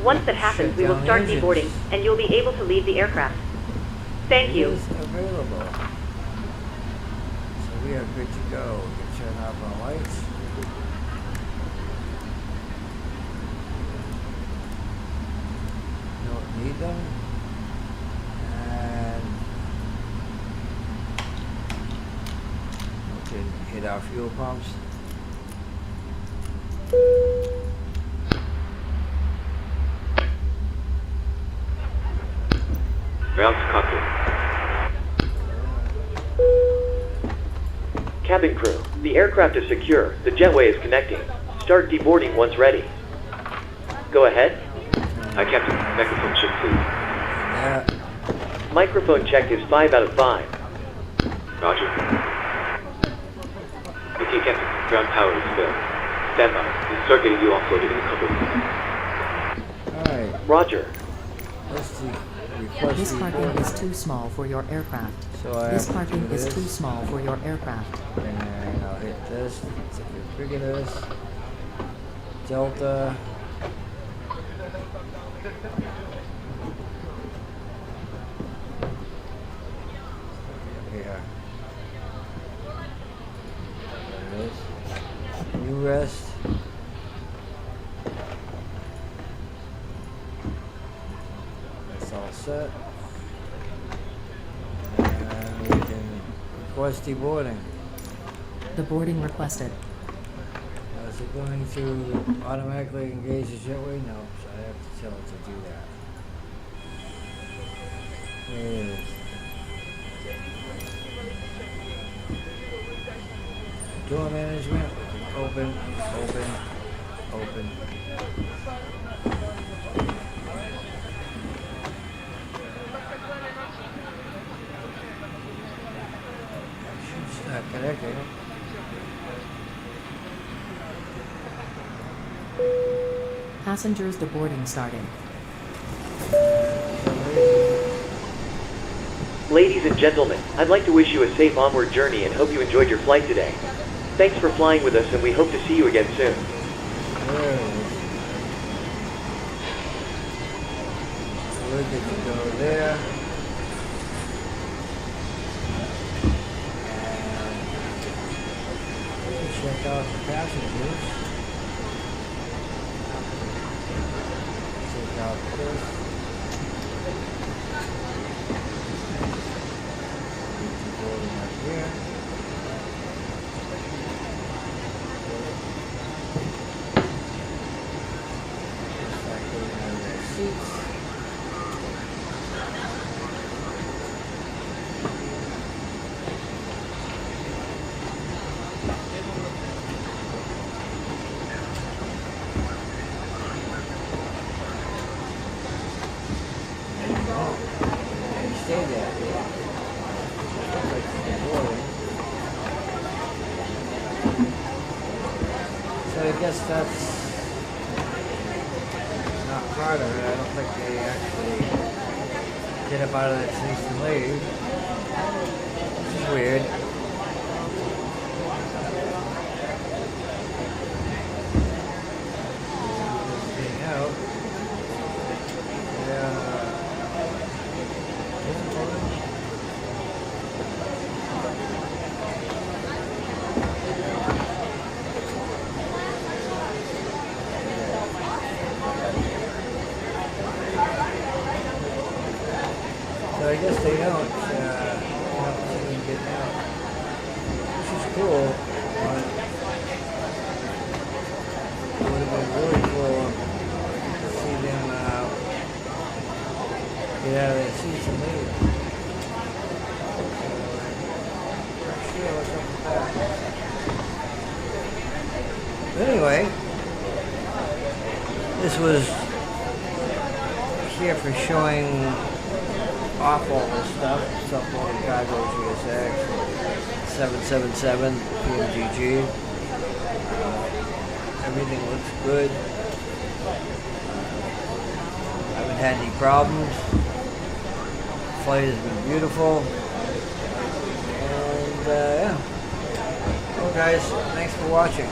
Once that happens, we will start deboarding, and you'll be able to leave the aircraft. Thank you. Available. So we are good to go. We can turn off our lights. Don't need them. And we can hit our fuel pumps. Ground to cockpit. Cabin crew, the aircraft is secure. The jetway is connecting. Start deboarding once ready. Go ahead. Hi, Captain. Microphone check, please. Microphone check is 5 out of 5. Roger. Okay, Captain. Ground power is filled. Stand by. We'll start getting you offloaded in a couple of minutes. Alright. Roger. Let's see. This parking is too small for your aircraft. So I This have to parking do is this. too small for your aircraft. And I'll hit this. Let's see if we trigger this. Delta. Here. There it is. New rest. That's all set. And we can request deboarding. The boarding requested. Is it going to automatically engage the jetway? No, so I have to tell it to do that. There it is. Door management, open, open, open. It's not connecting. Passengers deboarding starting. Ladies and gentlemen, I'd like to wish you a safe onward journey and hope you enjoyed your flight today. Thanks for flying with us and we hope to see you again soon. good that you go there. And check out the passengers. Check out this. Boarding up here. Looks like they have their seats. Stay there. Looks like they're boarding. So I guess that's not part of it. I don't think they actually get up out of that seats and leave. Which is weird. Getting out. So I guess they don't see them getting out, which is cool, but it would have been really cool to see them get out of their seats and leave. Not sure what's up with that. But anyway, this was here for showing off all this stuff. It's up on Chicago GSX 777 PMGG. Everything looks good. I haven't had any problems. Flight has been beautiful. And yeah. Well guys, thanks for watching.